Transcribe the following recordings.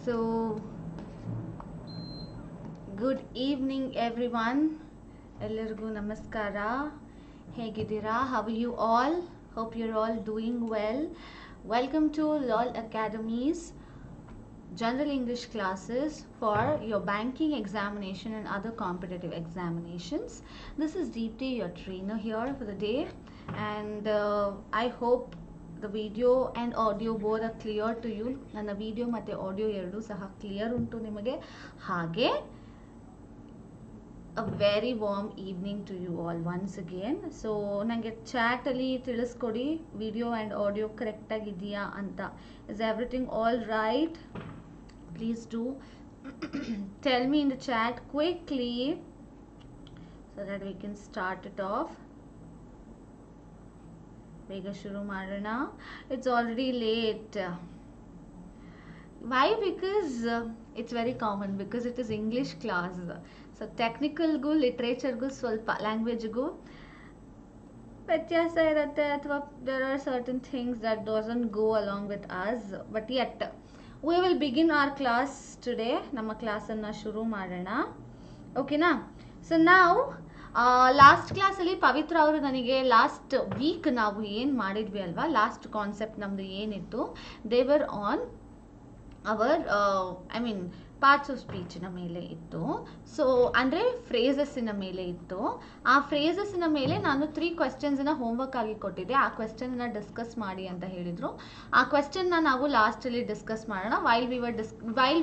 So, good evening everyone. Ellargu namaskara. Hegidira? How are you all? Hope you're all doing well. Welcome to LOL Academy's General English classes for your banking examination and other competitive examinations. This is Deepthi, your trainer here for the day, and I hope the video and audio both are clear to you. ನನ್ನ video ಮತ್ತೆ audio ಎರಡು ಸಹ clear ಉಂಟು ನಿಮಗೆ. ಹಾಗೆ a very warm evening to you all once again. So ನನಗೆ chat ಅಲ್ಲಿ ತಿಳಿಸ್ಕೊಡಿ video and audio correct ಆಗಿದೆಯಾ ಅಂತ. Is everything all right? Please do tell me in the chat quickly so that we can start it off. ಬೇಗ ಶುರು ಮಾಡೋಣ. It's already late. Why? Because it's very common, because it is English class. So technicalಗೂ ಲಿಟ್ರೇಚರ್ಗೂ ಸ್ವಲ್ಪ ಲ್ಯಾಂಗ್ವೇಜ್ಗೂ ವ್ಯತ್ಯಾಸ ಇರುತ್ತೆ, ಅಥವಾ there are certain things that doesn't go along with us, but yet we will begin our class today. ನಮ್ಮ ಕ್ಲಾಸನ್ನು ಶುರು ಮಾಡೋಣ, ಓಕೆನಾ? So ನಾವು last ಕ್ಲಾಸಲ್ಲಿ ಪವಿತ್ರ ಅವರು ನನಗೆ ಲಾಸ್ಟ್ ವೀಕ್ ನಾವು ಏನು ಮಾಡಿದ್ವಿ ಅಲ್ವಾ, ಲಾಸ್ಟ್ ಕಾನ್ಸೆಪ್ಟ್ ನಮ್ಮದು ಏನಿತ್ತು, ದೇವರ್ ಆನ್ ಅವರ್ ಪಾರ್ಟ್ಸ್ ಆಫ್ ಸ್ಪೀಚಿನ ಮೇಲೆ ಇತ್ತು. ಸೊ ಅಂದರೆ ಫ್ರೇಸಸ್ಸಿನ ಮೇಲೆ ಇತ್ತು. ಆ ಫ್ರೇಸಸ್ಸಿನ ಮೇಲೆ ನಾನು 3 ಕ್ವೆಶ್ಚನ್ಸನ್ನ ಹೋಮ್ವರ್ಕ್ ಆಗಿ ಕೊಟ್ಟಿದ್ದೆ. ಆ ಕ್ವೆಶ್ಚನ್ನ ಡಿಸ್ಕಸ್ ಮಾಡಿ ಅಂತ ಹೇಳಿದರು. ಆ ಕ್ವೆಶ್ಚನ್ನ ನಾವು ಲಾಸ್ಟಲ್ಲಿ ಡಿಸ್ಕಸ್ ಮಾಡೋಣ while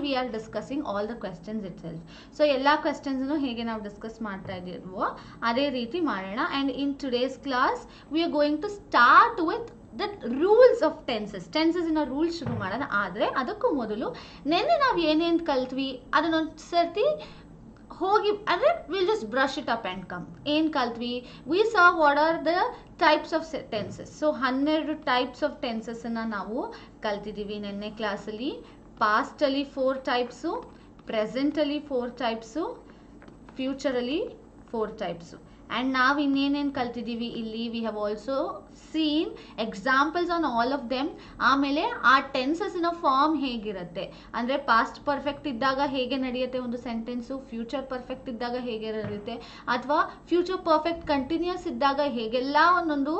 we are discussing all the questions it self. So ಎಲ್ಲ ಕ್ವೆಶ್ಚನ್ಸನ್ನು ಹೇಗೆ ನಾವು ಡಿಸ್ಕಸ್ ಮಾಡ್ತಾ ಇದ್ದೀವೋ ಅದೇ ರೀತಿ ಮಾಡೋಣ. And in today's class we are going to start with that rules of ಟೆನ್ಸಸ್ಸಿನ ರೂಲ್ಸ್ ಶುರು ಮಾಡೋಣ. ಆದರೆ ಅದಕ್ಕೂ ಮೊದಲು ನೆನ್ನೆ ನಾವು ಏನೇನು ಕಲ್ತ್ವಿ ಅದನ್ನೊಂದು ಸರ್ತಿ ಹೋಗಿ, ಅಂದರೆ will just brush it up and come. ಏನು ಕಲ್ತ್ವಿ? We saw what are the types of tenses. So 12 types of ಟೆನ್ಸಸ್ಸನ್ನು ನಾವು ಕಲ್ತಿದ್ದೀವಿ ನೆನ್ನೆ ಕ್ಲಾಸಲ್ಲಿ. ಪಾಸ್ಟಲ್ಲಿ 4 ಟೈಪ್ಸು, ಪ್ರೆಸೆಂಟಲ್ಲಿ 4 ಟೈಪ್ಸು, ಫ್ಯೂಚರಲ್ಲಿ 4 ಟೈಪ್ಸು. ಆ್ಯಂಡ್ ನಾವು ಇನ್ನೇನೇನು ಕಲ್ತಿದ್ದೀವಿ ಇಲ್ಲಿ, we have also seen examples on all of them. ಆಮೇಲೆ ಆ ಟೆನ್ಸಸ್ಸಿನ ಫಾರ್ಮ್ ಹೇಗಿರುತ್ತೆ, ಅಂದರೆ ಪಾಸ್ಟ್ ಪರ್ಫೆಕ್ಟ್ ಇದ್ದಾಗ ಹೇಗೆ ನಡೆಯುತ್ತೆ ಒಂದು ಸೆಂಟೆನ್ಸು, ಫ್ಯೂಚರ್ ಪರ್ಫೆಕ್ಟ್ ಇದ್ದಾಗ ಹೇಗೆ ನಡೆಯುತ್ತೆ, ಅಥವಾ ಫ್ಯೂಚರ್ ಪರ್ಫೆಕ್ಟ್ ಕಂಟಿನ್ಯೂಸ್ ಇದ್ದಾಗ ಹೇಗೆಲ್ಲ ಒಂದೊಂದು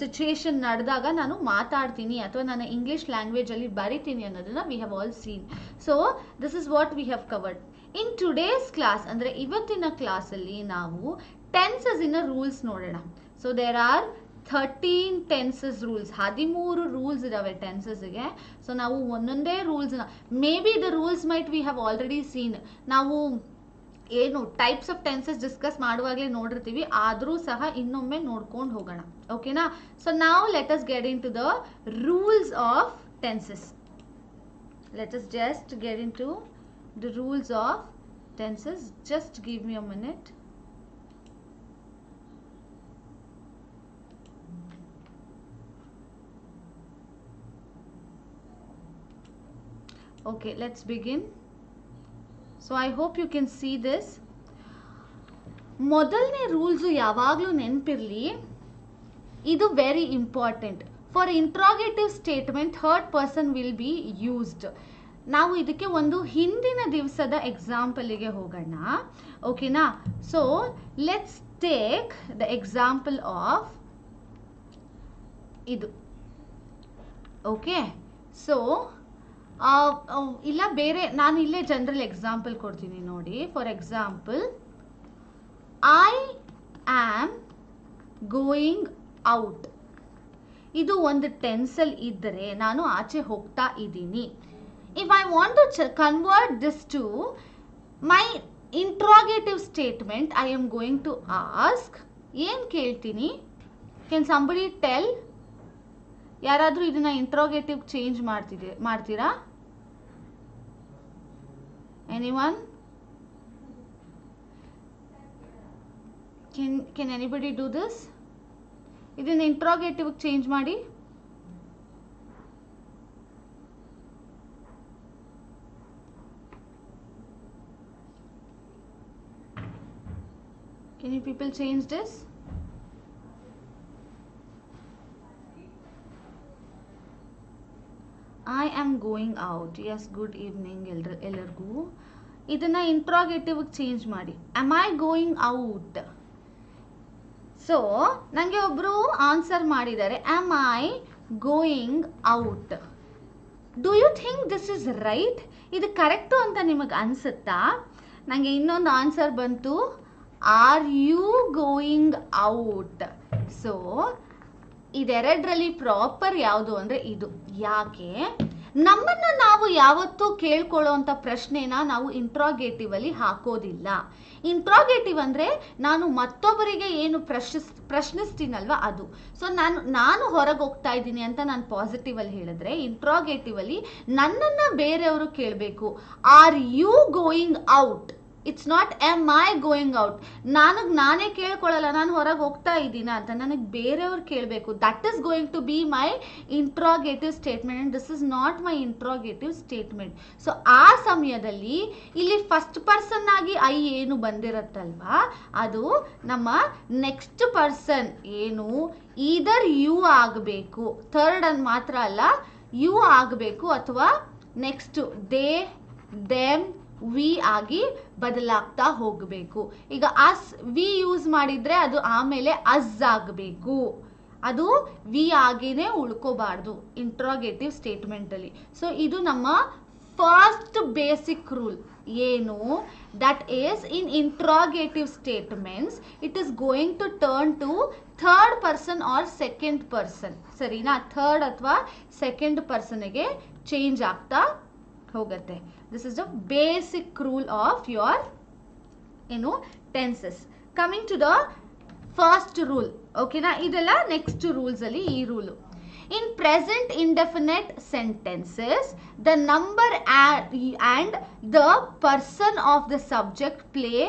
ಸಿಚುಯೇಷನ್ ನಡೆದಾಗ ನಾನು ಮಾತಾಡ್ತೀನಿ ಅಥವಾ ನನ್ನ ಇಂಗ್ಲೀಷ್ ಲ್ಯಾಂಗ್ವೇಜಲ್ಲಿ ಬರಿತೀನಿ ಅನ್ನೋದನ್ನು we have all seen. So this is what we have covered in today's class. ಅಂದರೆ ಇವತ್ತಿನ ಕ್ಲಾಸಲ್ಲಿ ನಾವು ಟೆನ್ಸಸ್ಸಿನ ರೂಲ್ಸ್ ನೋಡೋಣ. So there are 13 tenses rules. 13 rules ಇದಾವೆ ಟೆನ್ಸಸ್ಗೆ. ಸೊ ನಾವು ಒಂದೊಂದೇ ರೂಲ್ಸ್ನ, maybe the rules might we have already seen. ನಾವು ಏನು ಟೈಪ್ಸ್ ಆಫ್ ಟೆನ್ಸಸ್ ಡಿಸ್ಕಸ್ ಮಾಡುವಾಗಲೇ ನೋಡಿರ್ತೀವಿ, ಆದರೂ ಸಹ ಇನ್ನೊಮ್ಮೆ ನೋಡ್ಕೊಂಡು ಹೋಗೋಣ, ಓಕೆನಾ? ಸೊ ನಾವು let us get into the rules of tenses. Let us just get into the rules of tenses. Just give me a minute. Okay, let's begin. So I hope you can see this. ಮೊದಲನೇ rules ಯಾವಾಗಲೂ ನೆನಪಿರಲಿ, ಇದು very important. For interrogative statement third person will be used. ನಾವು ಇದಕ್ಕೆ ಒಂದು ಹಿಂದಿನ ದಿವಸದ ಎಕ್ಸಾಂಪಲಿಗೆ ಹೋಗೋಣ, ಓಕೆನಾ? So let's take the example of ಇದು, ಓಕೆ? ಸೊ ಇಲ್ಲ ಬೇರೆ, ನಾನು ಇಲ್ಲೇ ಜನರಲ್ ಎಕ್ಸಾಂಪಲ್ ಕೊಡ್ತೀನಿ ನೋಡಿ. For example, I am going out. ಇದು ಒಂದು ಟೆನ್ಸಲ್ಲಿ ಇದ್ದರೆ ನಾನು ಆಚೆ ಹೋಗ್ತಾ ಇದ್ದೀನಿ. If I want to convert this to my interrogative statement, I am going to ask, ಏನು ಕೇಳ್ತೀನಿ? Can somebody tell? ಯಾರಾದರೂ ಇದನ್ನ ಇಂಟ್ರೋಗೇಟಿವ್ ಚೇಂಜ್ ಮಾಡ್ತೀರಾ? Anyone? Can anybody do this? ಇದನ್ನ ಇಂಟ್ರೋಗೇಟಿವ್ ಚೇಂಜ್ ಮಾಡಿ. Can you people change this? I am going out. Yes, good evening ಎಲ್ಲರಿಗೂ. ಇದನ್ನು ಇಂಟ್ರಾಗೇಟಿವ್ಗೆ ಚೇಂಜ್ ಮಾಡಿ. Am I going out. So ನನಗೆ ಒಬ್ಬರು ಆನ್ಸರ್ ಮಾಡಿದ್ದಾರೆ, am I going out. Do you think this is right? ಇದು correct ಅಂತ ನಿಮಗೆ ಅನಿಸುತ್ತಾ? ನನಗೆ ಇನ್ನೊಂದು ಆನ್ಸರ್ ಬಂತು, are you going out. So ಇದೆರಡರಲ್ಲಿ ಪ್ರಾಪರ್ ಯಾವುದು ಅಂದರೆ ಇದು. ಯಾಕೆ? ನಮ್ಮನ್ನು ನಾವು ಯಾವತ್ತೂ ಕೇಳ್ಕೊಳ್ಳೋವಂಥ ಪ್ರಶ್ನೆನ ನಾವು ಇಂಟ್ರಾಗೇಟಿವ್ ಅಲ್ಲಿ ಹಾಕೋದಿಲ್ಲ. ಇಂಟ್ರಾಗೇಟಿವ್ ಅಂದರೆ ನಾನು ಮತ್ತೊಬ್ಬರಿಗೆ ಏನು ಪ್ರಶ್ನಿಸ್ತೀನಲ್ವ ಅದು. ಸೊ ನಾನು ಹೊರಗೆ ಹೋಗ್ತಾ ಇದ್ದೀನಿ ಅಂತ ನಾನು ಪಾಸಿಟಿವ್ ಅಲ್ಲಿ ಹೇಳಿದ್ರೆ, ಇಂಟ್ರಾಗೇಟಿವ್ ಅಲ್ಲಿ ನನ್ನನ್ನು ಬೇರೆಯವರು ಕೇಳಬೇಕು, are you going out. It's not am I going out. ನಾನೇ ಕೇಳ್ಕೊಳ್ಳಲ್ಲ, ನಾನು ಹೊರಗೆ ಹೋಗ್ತಾ ಇದ್ದೀನ ಅಂತ, ನನಗೆ ಬೇರೆಯವ್ರು ಕೇಳಬೇಕು. That is going to be my interrogative statement and this is not my interrogative statement. So ಆ ಸಮಯದಲ್ಲಿ ಇಲ್ಲಿ ಫಸ್ಟ್ ಪರ್ಸನ್ ಆಗಿ ಐ ಏನು ಬಂದಿರತ್ತಲ್ವಾ, ಅದು ನಮ್ಮ ನೆಕ್ಸ್ಟ್ ಪರ್ಸನ್ ಏನು ಈದರ್ ಯು ಆಗಬೇಕು, ಥರ್ಡ್ ಅನ್ನು ಮಾತ್ರ ಅಲ್ಲ, ಯು ಆಗಬೇಕು, ಅಥವಾ ನೆಕ್ಸ್ಟ್ ದೇ, ದೆಮ್, ವಿ ಆಗಿ ಬದಲಾಗ್ತಾ ಹೋಗಬೇಕು. ಈಗ ಅಸ್ ವಿ ಯೂಸ್ ಮಾಡಿದ್ರೆ ಅದು ಆಮೇಲೆ ಅಸ್ ಆಗಬೇಕು, ಅದು ವಿ ಆಗೇನೆ ಉಳ್ಕೋಬಾರ್ದು ಇಂಟ್ರಾಗೇಟಿವ್ ಸ್ಟೇಟ್ಮೆಂಟ್ ಅಲ್ಲಿ. ಸೊ ಇದು ನಮ್ಮ ಫಸ್ಟ್ ಬೇಸಿಕ್ ರೂಲ್. ಏನು? That is in interrogative statements it is going to turn to third person or second person. ಸರಿನಾ? ಥರ್ಡ್ ಅಥವಾ ಸೆಕೆಂಡ್ ಪರ್ಸನ್ಗೆ ಚೇಂಜ್ ಆಗ್ತಾ ಹೋಗುತ್ತೆ. This is the basic rule of your tenses. Coming to the first rule. ಓಕೆನಾ? ಇದೆಲ್ಲ next rules ಅಲ್ಲಿ ಈ rule. In present indefinite sentences the number and the person of the subject play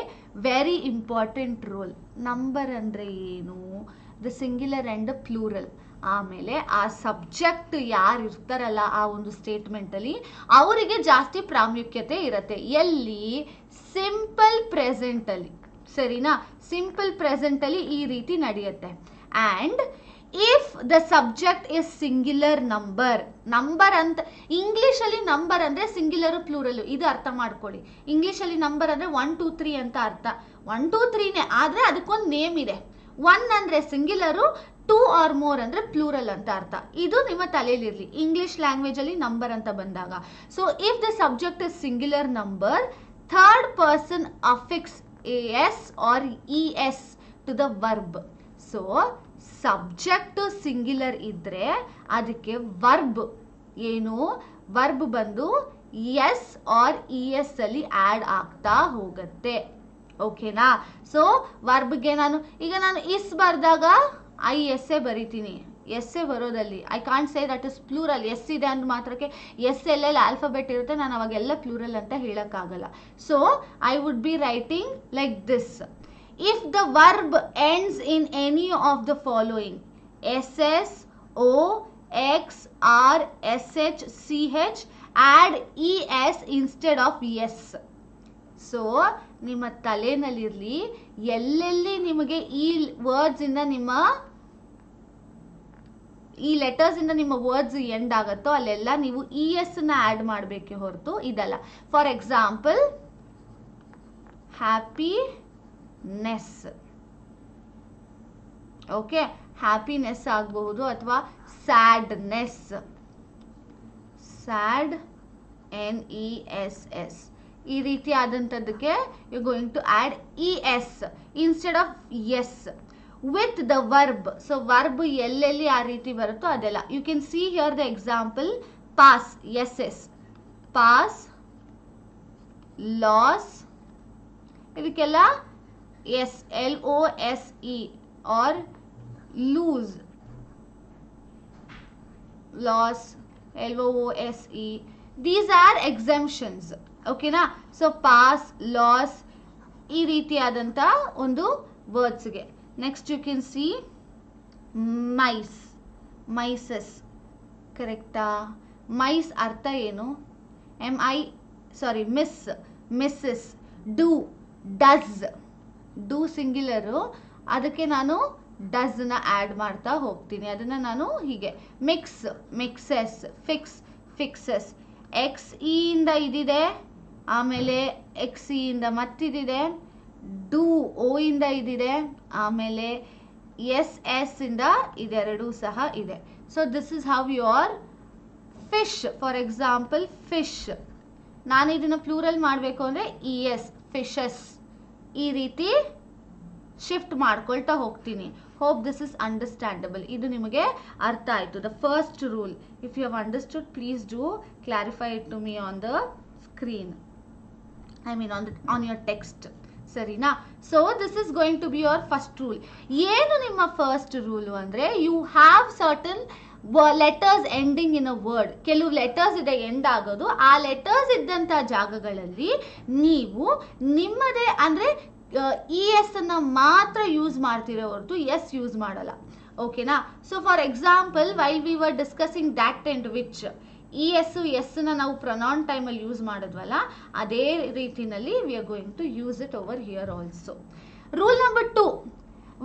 very important role. Number ಅಂದ್ರೆ ಏನು? The singular and plural. ಆಮೇಲೆ ಆ subject ಯಾರು ಇರ್ತಾರಲ್ಲ ಆ ಒಂದು ಸ್ಟೇಟ್ಮೆಂಟ್ ಅಲ್ಲಿ ಅವರಿಗೆ ಜಾಸ್ತಿ ಪ್ರಾಮುಖ್ಯತೆ ಇರುತ್ತೆ. ಎಲ್ಲಿ? ಸಿಂಪಲ್ ಪ್ರೆಸೆಂಟ್ ಅಲ್ಲಿ. ಸರಿನಾ? ಸಿಂಪಲ್ ಪ್ರೆಸೆಂಟ್ ಅಲ್ಲಿ ಈ ರೀತಿ ನಡೆಯುತ್ತೆ. And if the subject is singular number. Number ಅಂತ ಇಂಗ್ಲಿಷ್ ಅಲ್ಲಿ ನಂಬರ್ ಅಂದ್ರೆ ಸಿಂಗ್ಯುಲರ್ ಪ್ಲೂರಲ್, ಇದು ಅರ್ಥ ಮಾಡ್ಕೊಳ್ಳಿ. ಇಂಗ್ಲಿಷ್ ಅಲ್ಲಿ ನಂಬರ್ ಅಂದ್ರೆ 1 2 3 ಅಂತ ಅರ್ಥ. 1 2 3ನೇ, ಆದ್ರೆ ಅದಕ್ಕೊಂದು ನೇಮ್ ಇದೆ. 1 ಅಂದ್ರೆ ಸಿಂಗ್ಯುಲರು, 2 or more ಅಂದ್ರೆ ಪ್ಲೂರಲ್ ಅಂತ ಅರ್ಥ. ಇದು ನಿಮ್ಮ ತಲೆಯಲ್ಲಿರಲಿ ಇಂಗ್ಲಿಷ್ ಲ್ಯಾಂಗ್ವೇಜ್ ಅಲ್ಲಿ ನಂಬರ್ ಅಂತ ಬಂದಾಗ. So if the subject is singular number, third person affix S or E S to the verb. So subject singular ಇದ್ರೆ ಅದಕ್ಕೆ ವರ್ಬ್ ಏನು? ವರ್ಬ್ ಬಂದು ಎಸ್ ಆರ್ ಇ ಎಸ್ ಅಲ್ಲಿ ಆಡ್ ಆಗ್ತಾ ಹೋಗುತ್ತೆ. ಓಕೆನಾ? ಸೊ ವರ್ಬ್ಗೆ ನಾನು ಇಸ್ ಬರ್ದಾಗ ಐ ಎಸ್ ಎ ಬರಿತೀನಿ, ಎಸ್ ಎ ಬರೋದಲ್ಲಿ. I can't say that is plural. S ಇದೆ ಅಂದ ಮಾತ್ರಕ್ಕೆ ಎಸ್ ಎಲ್ಲೆಲ್ಲಿ ಆಲ್ಫಾಬೆಟ್ ಇರುತ್ತೆ, ನಾನು ಅವಾಗೆಲ್ಲ ಪ್ಲೂರಲ್ ಅಂತ ಹೇಳಕ್ಕಾಗಲ್ಲ. So I would be writing like this. If the verb ends in any of the following: S S, O, X, or, S H, C H, add E S instead of S. So ನಿಮ್ಮ ತಲೆನಲ್ಲಿರಲಿ, ಎಲ್ಲೆಲ್ಲಿ ನಿಮಗೆ ಈ words ಇಂದ ಈ letters ಇಂದ ನಿಮ್ಮ words end ಆಗತ್ತೋ ಅಲ್ಲೆಲ್ಲ ನೀವು ಇ ಎಸ್ ನ ಆಡ್ ಮಾಡಬೇಕೆ ಹೊರತು ಇದಲ್ಲ. For example, happiness. Okay, happiness ಆಗಬಹುದು, ಅಥವಾ ಸ್ಯಾಡ್ನೆಸ್, ಸ್ಯಾಡ್, NESS. ಈ ರೀತಿ ಆದಂತದಕ್ಕೆ you going to add ES instead of S with the verb. So verb ಎಲ್ಲೆಲ್ಲಿ ಆ ರೀತಿ ಬರುತ್ತೋ ಅದೆಲ್ಲ. You can see here the example: pass, SS, pass, loss, ಇದಕ್ಕೆಲ್ಲ S, LOSE, or lose, loss, LOSE. These are exemptions. ಓಕೆನಾ? So pass, loss, ಈ ರೀತಿಯಾದಂಥ ಒಂದು ವರ್ಡ್ಸ್ಗೆ. Next you can see mice, mices. ಕರೆಕ್ಟಾ? ಮೈಸ್ ಅರ್ಥ ಏನು? Miss, misses. Do, does. Do singular, ಅದಕ್ಕೆ ನಾನು ಡಸ್ನ ಆ್ಯಡ್ ಮಾಡ್ತಾ ಹೋಗ್ತೀನಿ. ಅದನ್ನು ನಾನು ಹೀಗೆ mix, mixes, fix, fixes. X E ಇಂದ ಇದಿದೆ, ಆಮೇಲೆ ಎಕ್ಸ್ ಇ ಇಂದ ಮತ್ತಿದಿದೆ, ಡೂ ಓ ಇಂದ ಇದಿದೆ, ಆಮೇಲೆ ಎಸ್ ಎಸ್ ಇಂದ ಇದೆರಡೂ ಸಹ ಇದೆ. So this is how your fish. For example fish, ನಾನು ಇದನ್ನು ಪ್ಲೂರಲ್ ಮಾಡಬೇಕು ಅಂದರೆ ಇ ಎಸ್, ಫಿಶಸ್, ಈ ರೀತಿ ಶಿಫ್ಟ್ ಮಾಡ್ಕೊಳ್ತಾ ಹೋಗ್ತೀನಿ. Hope this is understandable. ಇದು ನಿಮಗೆ ಅರ್ಥ ಆಯಿತು. The first rule, if you have understood please do clarify it to me on the screen, I mean on your text. ಸರಿನಾ? So this is going to be your first rule. ಏನು ನಿಮ್ಮ first rule ಅಂದರೆ, you have certain letters ending in a word. ಕೆಲವು letters ಇದೆ end ಆಗೋದು, ಆ letters ಇದ್ದಂಥ ಜಾಗಗಳಲ್ಲಿ ನೀವು ನಿಮ್ಮದೇ ಅಂದರೆ ಇ ಎಸ್ ಅನ್ನು ಮಾತ್ರ ಯೂಸ್ ಮಾಡ್ತಿರೋ ಹೊರತು ಎಸ್ ಯೂಸ್ ಮಾಡಲ್ಲ. ಓಕೆನಾ? So for example, while we were discussing that and which, E S ಎಸ್ನ ನಾವು ಪ್ರೊನೌನ್ ಟೈಮಲ್ಲಿ ಯೂಸ್ ಮಾಡಿದ್ವಲ್ಲ, ಅದೇ ರೀತಿಯಲ್ಲಿ we are going to use it over here also. Rule number 2,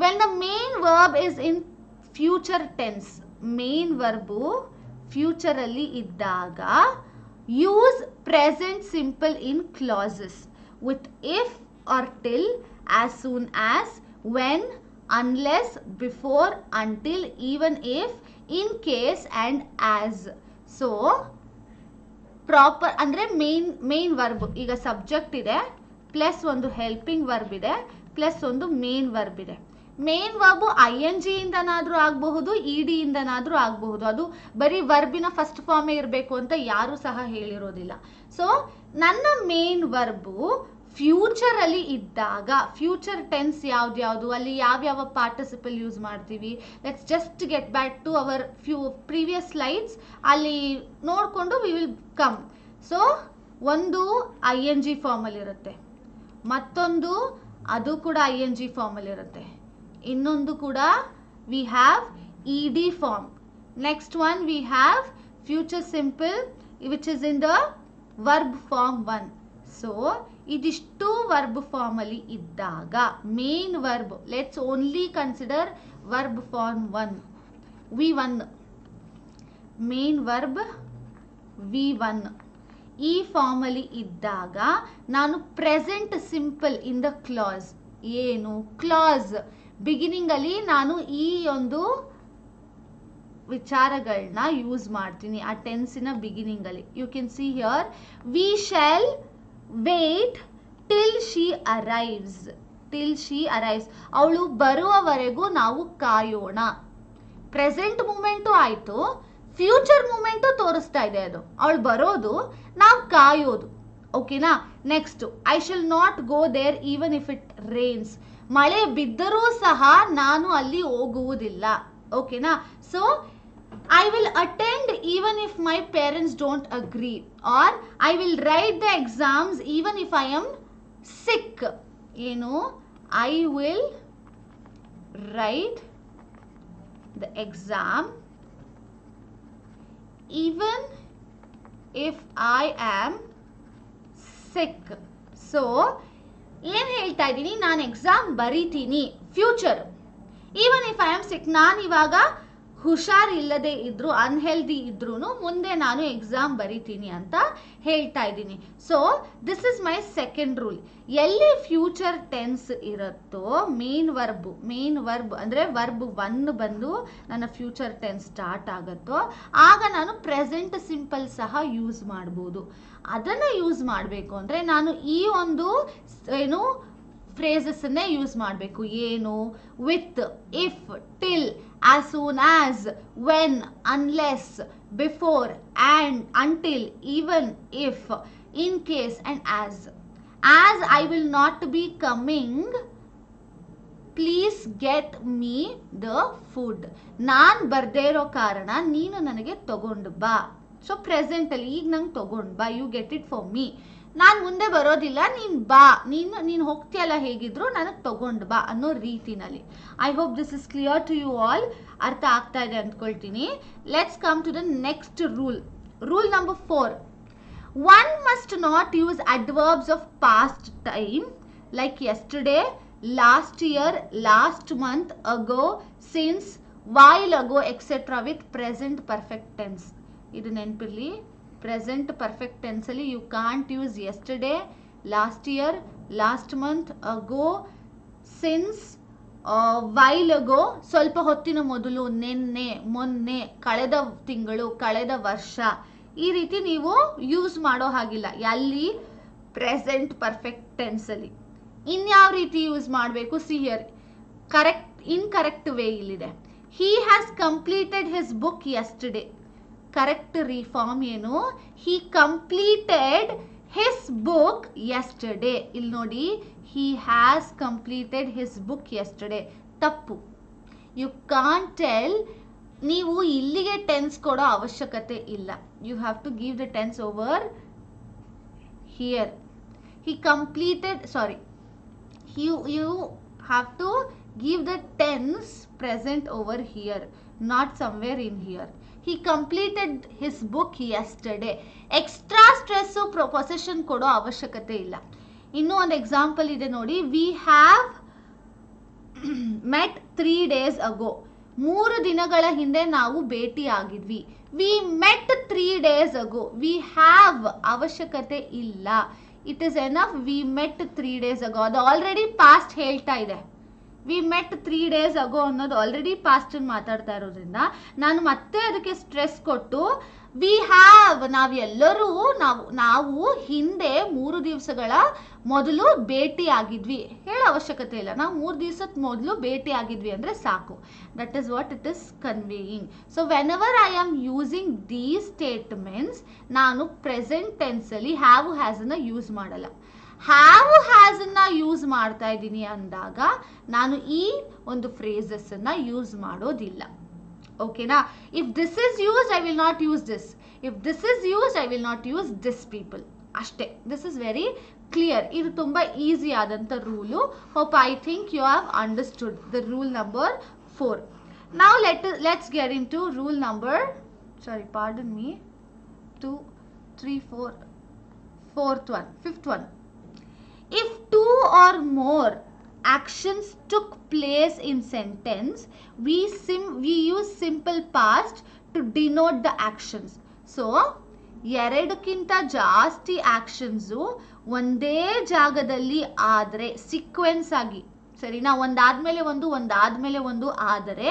when the main verb is in future tense, main verb ಫ್ಯೂಚರಲ್ಲಿ ಇದ್ದಾಗ use present simple in clauses with if or till, as soon as, when, unless, before, until, even if, in case and as. So proper ಅಂದರೆ main verb, ಈಗ subject ಇದೆ plus ಒಂದು helping verb ಇದೆ plus ಒಂದು main verb ಇದೆ. Main verb I N G ಇಂದನಾದರೂ ಆಗಬಹುದು, E D ಇಂದನಾದರೂ ಆಗಬಹುದು. ಅದು ಬರೀ ವರ್ಬಿನ ಫಸ್ಟ್ ಫಾರ್ಮೇ ಇರಬೇಕು ಅಂತ ಯಾರೂ ಸಹ ಹೇಳಿರೋದಿಲ್ಲ. ಸೊ ನನ್ನ ಮೇನ್ ವರ್ಬು ಫ್ಯೂಚರಲ್ಲಿ ಇದ್ದಾಗ, ಫ್ಯೂಚರ್ ಟೆನ್ಸ್ ಯಾವ್ದು, ಅಲ್ಲಿ ಯಾವ್ಯಾವ ಪಾರ್ಟಿಸಿಪಲ್ ಯೂಸ್ ಮಾಡ್ತೀವಿ, let's just get back to our previous slides, ಅಲ್ಲಿ ನೋಡಿಕೊಂಡು ವಿ ವಿಲ್ ಕಮ್. ಸೊ ಒಂದು ಐ ಎನ್ ಜಿ ಫಾರ್ಮಲ್ಲಿರುತ್ತೆ, ಮತ್ತೊಂದು ಅದು ಕೂಡ ಐ ಎನ್ ಜಿ ಫಾರ್ಮಲ್ಲಿರುತ್ತೆ, ಇನ್ನೊಂದು ಕೂಡ we have E D form, next one we have future simple which is in the verb form 1. So ಇದಿಷ್ಟು ವರ್ಬ್ ಫಾರ್ಮಲ್ಲಿ ಇದ್ದಾಗ main verb, let's only consider verb form 1, V1, main verb V1, ಈ ಫಾರ್ಮಲ್ಲಿ ಇದ್ದಾಗ ನಾನು present simple in the class, ಏನು class ಬಿಗಿನಿಂಗಲ್ಲಿ ನಾನು ಈ ಒಂದು ವಿಚಾರಗಳನ್ನ ಯೂಸ್ ಮಾಡ್ತೀನಿ ಆ ಟೆನ್ಸಿನ ಬಿಗಿನಿಂಗಲ್ಲಿ. You can see here, we shall wait till she arrives, till she arrives, ಅವಳು ಬರುವವರೆಗೂ ನಾವು ಕಾಯೋಣ. ಪ್ರೆಸೆಂಟ್ ಮೂಮೆಂಟು ಆಯಿತು, ಫ್ಯೂಚರ್ ಮೂಮೆಂಟು ತೋರಿಸ್ತಾ ಇದೆ, ಅದು ಅವಳು ಬರೋದು, ನಾವು ಕಾಯೋದು. ಓಕೆನಾ? Next, I shall not go there even if it rains, ಮಳೆ ಬಿದ್ದರೂ ಸಹ ನಾನು ಅಲ್ಲಿ ಹೋಗುವುದಿಲ್ಲ. ಓಕೆನಾ? So I will attend even if my parents don't agree, or I will write the exams even if I am sick. You know, I will write the exam even if I am sick. So ಏನು ಹೇಳ್ತಾ ಇದ್ದೀನಿ, ನಾನು exam ಬರೀತೀನಿ future, even if I am sick, ನಾನು ಇವಾಗ ಹುಷಾರಿಲ್ಲದೆ ಇದ್ರು, unhealthy ಇದ್ರೂ ಮುಂದೆ ನಾನು ಎಕ್ಸಾಮ್ ಬರೀತೀನಿ ಅಂತ ಹೇಳ್ತಾ ಇದ್ದೀನಿ. So this is my second rule. ಎಲ್ಲಿ ಫ್ಯೂಚರ್ ಟೆನ್ಸ್ ಇರುತ್ತೋ ಮೇನ್ ವರ್ಬ್ ಅಂದರೆ ವರ್ಬ್ 1 ಬಂದು ನನ್ನ ಫ್ಯೂಚರ್ ಟೆನ್ಸ್ ಸ್ಟಾರ್ಟ್ ಆಗುತ್ತೋ ಆಗ ನಾನು ಪ್ರೆಸೆಂಟ್ ಸಿಂಪಲ್ ಸಹ ಯೂಸ್ ಮಾಡ್ಬೋದು. ಅದನ್ನು ಯೂಸ್ ಮಾಡಬೇಕು ಅಂದರೆ ನಾನು ಈ ಒಂದು ಏನು ಫ್ರೇಸಸ್ಸನ್ನೇ ಯೂಸ್ ಮಾಡಬೇಕು. ಏನು? With, if, till, as soon as, when, unless, before, and, until, even if, in case and as. As I will not be coming, please get me the food. ನಾನು ಬರ್ದೇ ಇರೋ ಕಾರಣ ನೀನು ನನಗೆ ತಗೊಂಡು ಬಾ. ಸೊ ಪ್ರೆಸೆಂಟಲ್ಲಿ ಈಗ ನಂಗೆ ತಗೊಂಡು ಬಾ, you get it for me. ನಾನು ಮುಂದೆ ಬರೋದಿಲ್ಲ, ನೀನು ಬಾ, ನೀನು ಹೋಗ್ತೀಯಲ್ಲ ಹೇಗಿದ್ರು ನನಗೆ ತಗೊಂಡು ಬಾ ಅನ್ನೋ ರೀತಿನಲ್ಲಿ. I hope this is clear to you all. ಅರ್ಥ ಆಗ್ತಾ ಇದೆ ಅಂದ್ಕೊಳ್ತೀನಿ. Let's come to the next rule. Rule number 4. One must not use adverbs of past time like yesterday, last year, last month, ago, since, while ago etcetera with present perfect tense. ಇದು ನೆನಪಿರಲಿ, present perfect ಟೆನ್ಸಲ್ಲಿ you can't use yesterday, last year, last month, ago, since, while ago, ಸ್ವಲ್ಪ ಹೊತ್ತಿನ ಮೊದಲು, ನಿನ್ನೆ, ಮೊನ್ನೆ, ಕಳೆದ ತಿಂಗಳು, ಕಳೆದ ವರ್ಷ, ಈ ರೀತಿ ನೀವು ಯೂಸ್ ಮಾಡೋ ಹಾಗಿಲ್ಲ ಎಲ್ಲಿ ಪ್ರೆಸೆಂಟ್ ಪರ್ಫೆಕ್ಟ್ ಟೆನ್ಸಲ್ಲಿ. ಇನ್ಯಾವ ರೀತಿ ಯೂಸ್ ಮಾಡಬೇಕು? ಸಿ ಹಿಯರ್, ಇನ್ಕರೆಕ್ಟ್ ವೇ ಇಲ್ಲಿದೆ. He has completed his book yesterday. Correct reform ಏನು? He completed his book yesterday. ಇಲ್ಲಿ ನೋಡಿ, he has completed his book yesterday. ತಪ್ಪು. You can't tell. ನೀವು ಇಲ್ಲಿಗೆ ಟೆನ್ಸ್ ಕೊಡೋ ಅವಶ್ಯಕತೆ ಇಲ್ಲ. You have to give the tense over here. He completed, sorry, you have to give the tense present over here, not somewhere in here. He completed his book yesterday. Extra stress possession ಕೊಡೋ ಅವಶ್ಯಕತೆ ಇಲ್ಲ. ಇನ್ನೂ ಒಂದು example ಇದೆ ನೋಡಿ. we have met 3 days ago. 3 ದಿನಗಳ ಹಿಂದೆ ನಾವು ಭೇಟಿ ಆಗಿದ್ವಿ. we met 3 days ago. we have ಅವಶ್ಯಕತೆ ಇಲ್ಲ. It is enough we met 3 days ago. ಅದು ಆಲ್ರೆಡಿ ಪಾಸ್ಟ್ ಹೇಳ್ತಾ ಇದೆ. ವಿ ಮೆಟ್ 3 days ago ಅನ್ನೋದು ಆಲ್ರೆಡಿ ಪಾಸ್ಟ್ ಮಾತಾಡ್ತಾ ಇರೋದ್ರಿಂದ ನಾನು ಮತ್ತೆ ಅದಕ್ಕೆ ಸ್ಟ್ರೆಸ್ ಕೊಟ್ಟು ವಿ ಹ್ಯಾವ್, ನಾವೆಲ್ಲರೂ ನಾವು ಹಿಂದೆ 3 ದಿವಸಗಳ ಮೊದಲು ಭೇಟಿ ಆಗಿದ್ವಿ ಹೇಳೋ ಅವಶ್ಯಕತೆ ಇಲ್ಲ. ನಾವು 3 ದಿವಸದ ಮೊದಲು ಭೇಟಿ ಆಗಿದ್ವಿ ಅಂದರೆ ಸಾಕು. That is what it is conveying. So when ever I am using these statements, ನಾನು ಪ್ರೆಸೆಂಟ್ ಟೆನ್ಸಲ್ಲಿ ಹ್ಯಾವ್ ಹ್ಯಾಸನ್ನು ಯೂಸ್ ಮಾಡಲ್ಲ. ಹ್ಯಾವ್ ಹ್ಯಾಸನ್ನು ಯೂಸ್ ಮಾಡ್ತಾ ಇದ್ದೀನಿ ಅಂದಾಗ ನಾನು ಈ ಒಂದು ಫ್ರೇಸಸ್ಸನ್ನು ಯೂಸ್ ಮಾಡೋದಿಲ್ಲ. ಓಕೆನಾ? If this is used I will not use this. If this is used I will not use this people. ಅಷ್ಟೇ. This is very clear. ಇದು ತುಂಬ ಈಸಿ ಆದಂಥ rule. Hope I think you have understood the rule number 4. Now let's get into rule number, sorry, pardon me, 2, 3, 4, fourth one, fifth one. If 2 or more actions took place in sentence, we use simple past to denote the actions. So ಎರಡಕ್ಕಿಂತ ಜಾಸ್ತಿ ಆಕ್ಷನ್ಸು ಒಂದೇ ಜಾಗದಲ್ಲಿ ಆದರೆ, sequence ಆಗಿ, ಸರಿನಾ, ಒಂದಾದ್ಮೇಲೆ ಒಂದು ಆದರೆ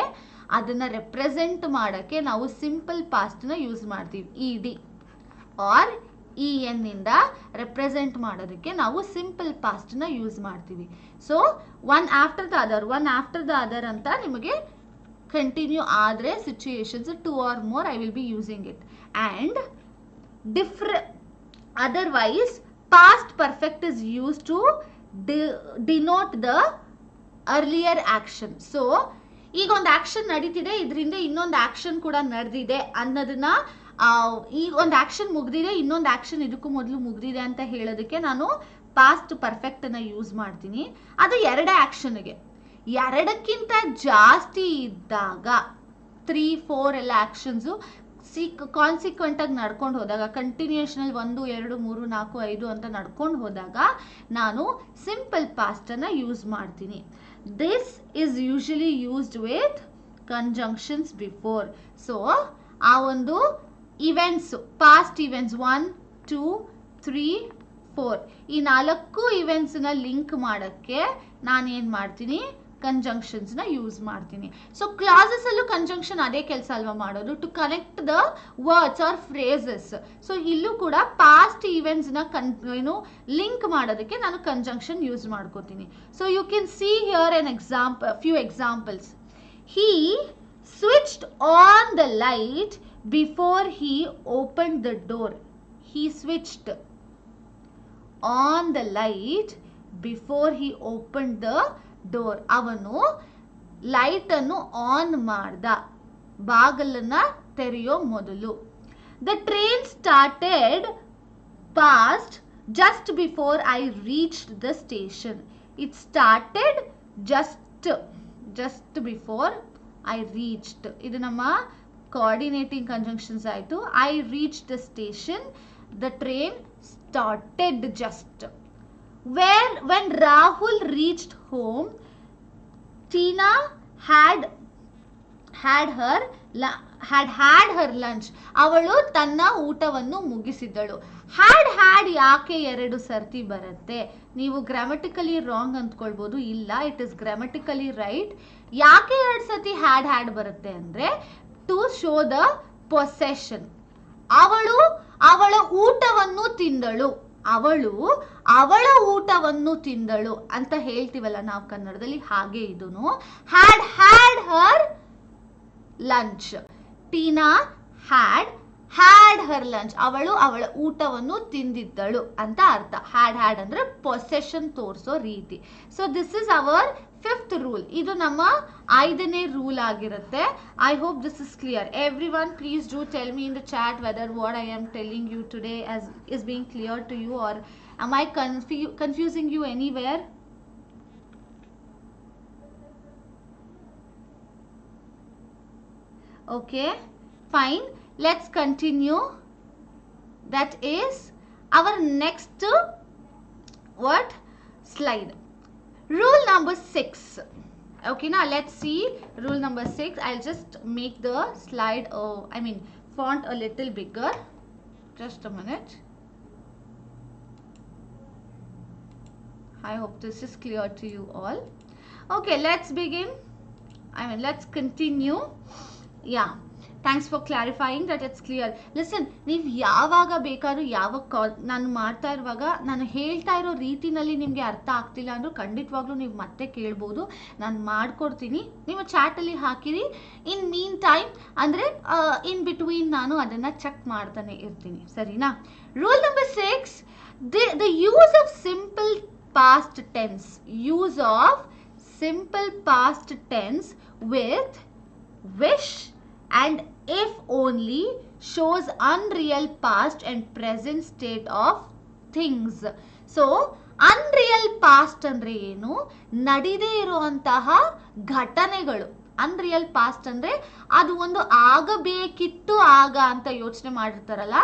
ಅದನ್ನು ರೆಪ್ರೆಸೆಂಟ್ ಮಾಡೋಕ್ಕೆ ನಾವು ಸಿಂಪಲ್ ಪಾಸ್ಟ್ನ ಯೂಸ್ ಮಾಡ್ತೀವಿ. E D or E N ಇಂದ ರೆಪ್ರೆಸೆಂಟ್ ಮಾಡೋದಕ್ಕೆ ನಾವು ಸಿಂಪಲ್ ಪಾಸ್ಟ್ನ ಯೂಸ್ ಮಾಡ್ತೀವಿ. So one after the other ಅಂತ ನಿಮಗೆ ಕಂಟಿನ್ಯೂ ಆದರೆ situations 2 or more I will be using it. And otherwise past perfect is used to denote the earlier action. So ಈಗ ಒಂದು ಆಕ್ಷನ್ ನಡೀತಿದೆ, ಇದರಿಂದ ಇನ್ನೊಂದು ಆಕ್ಷನ್ ಕೂಡ ನಡೆದಿದೆ ಅನ್ನೋದನ್ನ, ಈಗ ಒಂದು ಆಕ್ಷನ್ ಮುಗ್ದಿದೆ, ಇನ್ನೊಂದು ಆಕ್ಷನ್ ಇದಕ್ಕೂ ಮೊದಲು ಮುಗ್ದಿದೆ ಅಂತ ಹೇಳೋದಕ್ಕೆ ನಾನು ಪಾಸ್ಟ್ ಪರ್ಫೆಕ್ಟ್ ಅನ್ನ ಯೂಸ್ ಮಾಡ್ತೀನಿ. ಅದು 2 ಆಕ್ಷನ್ಗೆ. 2ಕ್ಕಿಂತ ಜಾಸ್ತಿ ಇದ್ದಾಗ 3, 4 ಎಲ್ಲ ಆಕ್ಷನ್ಸು ಕಾನ್ಸಿಕ್ವೆಂಟ್ ಆಗಿ ನಡ್ಕೊಂಡು ಹೋದಾಗ, ಕಂಟಿನ್ಯೂಷನಲ್ 1, 2, 3, 4, 5 ಅಂತ ನಡ್ಕೊಂಡು ಹೋದಾಗ ನಾನು ಸಿಂಪಲ್ ಪಾಸ್ಟ್ ಅನ್ನ ಯೂಸ್ ಮಾಡ್ತೀನಿ. This is usually used with conjunctions before. So ಆ ಒಂದು ಇವೆಂಟ್ಸ್, ಪಾಸ್ಟ್ ಇವೆಂಟ್ಸ್ 1, 2, 3, 4 ಈ 4 ಇವೆಂಟ್ಸ್ನ ಲಿಂಕ್ ಮಾಡೋಕ್ಕೆ ನಾನೇನು ಮಾಡ್ತೀನಿ, ಕಂಜಂಕ್ಷನ್ಸ್ನ ಯೂಸ್ ಮಾಡ್ತೀನಿ. ಸೊ ಕ್ಲಾಸಸ್ ಅಲ್ಲೂ ಕಂಜಂಕ್ಷನ್ ಅದೇ ಕೆಲಸ ಅಲ್ವಾ ಮಾಡೋದು, to connect the words or phrases. So ಇಲ್ಲೂ ಕೂಡ ಪಾಸ್ಟ್ ಇವೆಂಟ್ಸ್ನ ಲಿಂಕ್ ಮಾಡೋದಕ್ಕೆ ನಾನು ಕಂಜಂಕ್ಷನ್ ಯೂಸ್ ಮಾಡ್ಕೋತೀನಿ. So you can see here an few examples. He switched on the light before he opened the door. He switched on the light before he opened the door. ಅವನು light ಅನ್ನು on ಮಾಡ್ದ, ಬಾಗಲನ್ನ ತೆರೆಯೋ ಮೊದಲು. The train started past just before I reached the station. It started just before I reached. ಇದು ನಮ್ಮ coordinating conjunctions ಆಯಿತು. I reached the station, the train started just. When Rahul reached home, Tina had had had her lunch. ಅವಳು ತನ್ನ ಊಟವನ್ನು ಮುಗಿಸಿದಳು. had ಯಾಕೆ 2 ಸರ್ತಿ ಬರುತ್ತೆ? ನೀವು ಗ್ರಾಮಟಿಕಲಿ ರಾಂಗ್ ಅಂದ್ಕೊಳ್ಬೋದು. ಇಲ್ಲ, ಇಟ್ ಇಸ್ ಗ್ರಾಮಟಿಕಲಿ ರೈಟ್. ಯಾಕೆ 2 ಸತಿ had ಬರುತ್ತೆ ಅಂದ್ರೆ ಟು ಶೋ ದ ಪೊಸೆಷನ್. ಅವಳು ಅವಳ ಊಟವನ್ನು ತಿಂದಳು. ಅವಳು ಅವಳ ಊಟವನ್ನು ತಿಂದಳು ಅಂತ ಹೇಳ್ತೀವಲ್ಲ ನಾವು ಕನ್ನಡದಲ್ಲಿ, ಹಾಗೆ ಇದೂನು had her lunch. Tina had her lunch. ಅವಳು ಅವಳ ಊಟವನ್ನು ತಿಂದಿದ್ದಳು ಅಂತ ಅರ್ಥ. had ಅಂದ್ರೆ ಪೊಸೆಷನ್ ತೋರಿಸೋ ರೀತಿ. So this is our 5th rule. ಇದು ನಮ್ಮ 5ನೇ ರೂಲ್ ಆಗಿರುತ್ತೆ. I hope this is clear. Everyone please do tell me in the chat whether what I am telling you today is being clear to you, or am I confusing you anywhere? Okay, fine. Let's continue. That is our next what slide. Rule number 6. Okay, now let's see rule number 6. I'll just make the slide, font a little bigger. Just a minute. I hope this is clear to you all. Okay, let's begin. Let's continue. Yeah, thanks for clarifying that it's clear. Listen, ನೀವು ಯಾವಾಗ ಬೇಕಾದ್ರೂ ನಾನು ಮಾಡ್ತಾ ಇರುವಾಗ ನಾನು ಹೇಳ್ತಾ ಇರೋ ರೀತಿನಲ್ಲಿ ನಿಮಗೆ ಅರ್ಥ ಆಗ್ತಿಲ್ಲ ಅಂದ್ರೂ ಖಂಡಿತವಾಗ್ಲೂ ನೀವು ಮತ್ತೆ ಕೇಳ್ಬೋದು. ನಾನು ಮಾಡ್ಕೊಡ್ತೀನಿ, ನೀವು ಚಾಟಲ್ಲಿ ಹಾಕಿರಿ. ಇನ್ ಮೀನ್ ಟೈಮ್ ಅಂದರೆ ಇನ್ ಬಿಟ್ವೀನ್ ನಾನು ಅದನ್ನು ಚೆಕ್ ಮಾಡ್ತಾನೆ ಇರ್ತೀನಿ, ಸರಿನಾ? Rule number 6, the use of simple past tense. Use of simple past tense with wish and if only shows unreal past and present state of things. So unreal past ಅಂದ್ರೆ ಏನು? ನಡಿದೇ ಇರುವಂತಹ ಘಟನೆಗಳು. Unreal past ಅಂದ್ರೆ ಅದು ಒಂದು ಆಗಬೇಕಿತ್ತು ಆಗ ಅಂತ ಯೋಚನೆ ಮಾಡಿರ್ತಾರಲ್ಲ,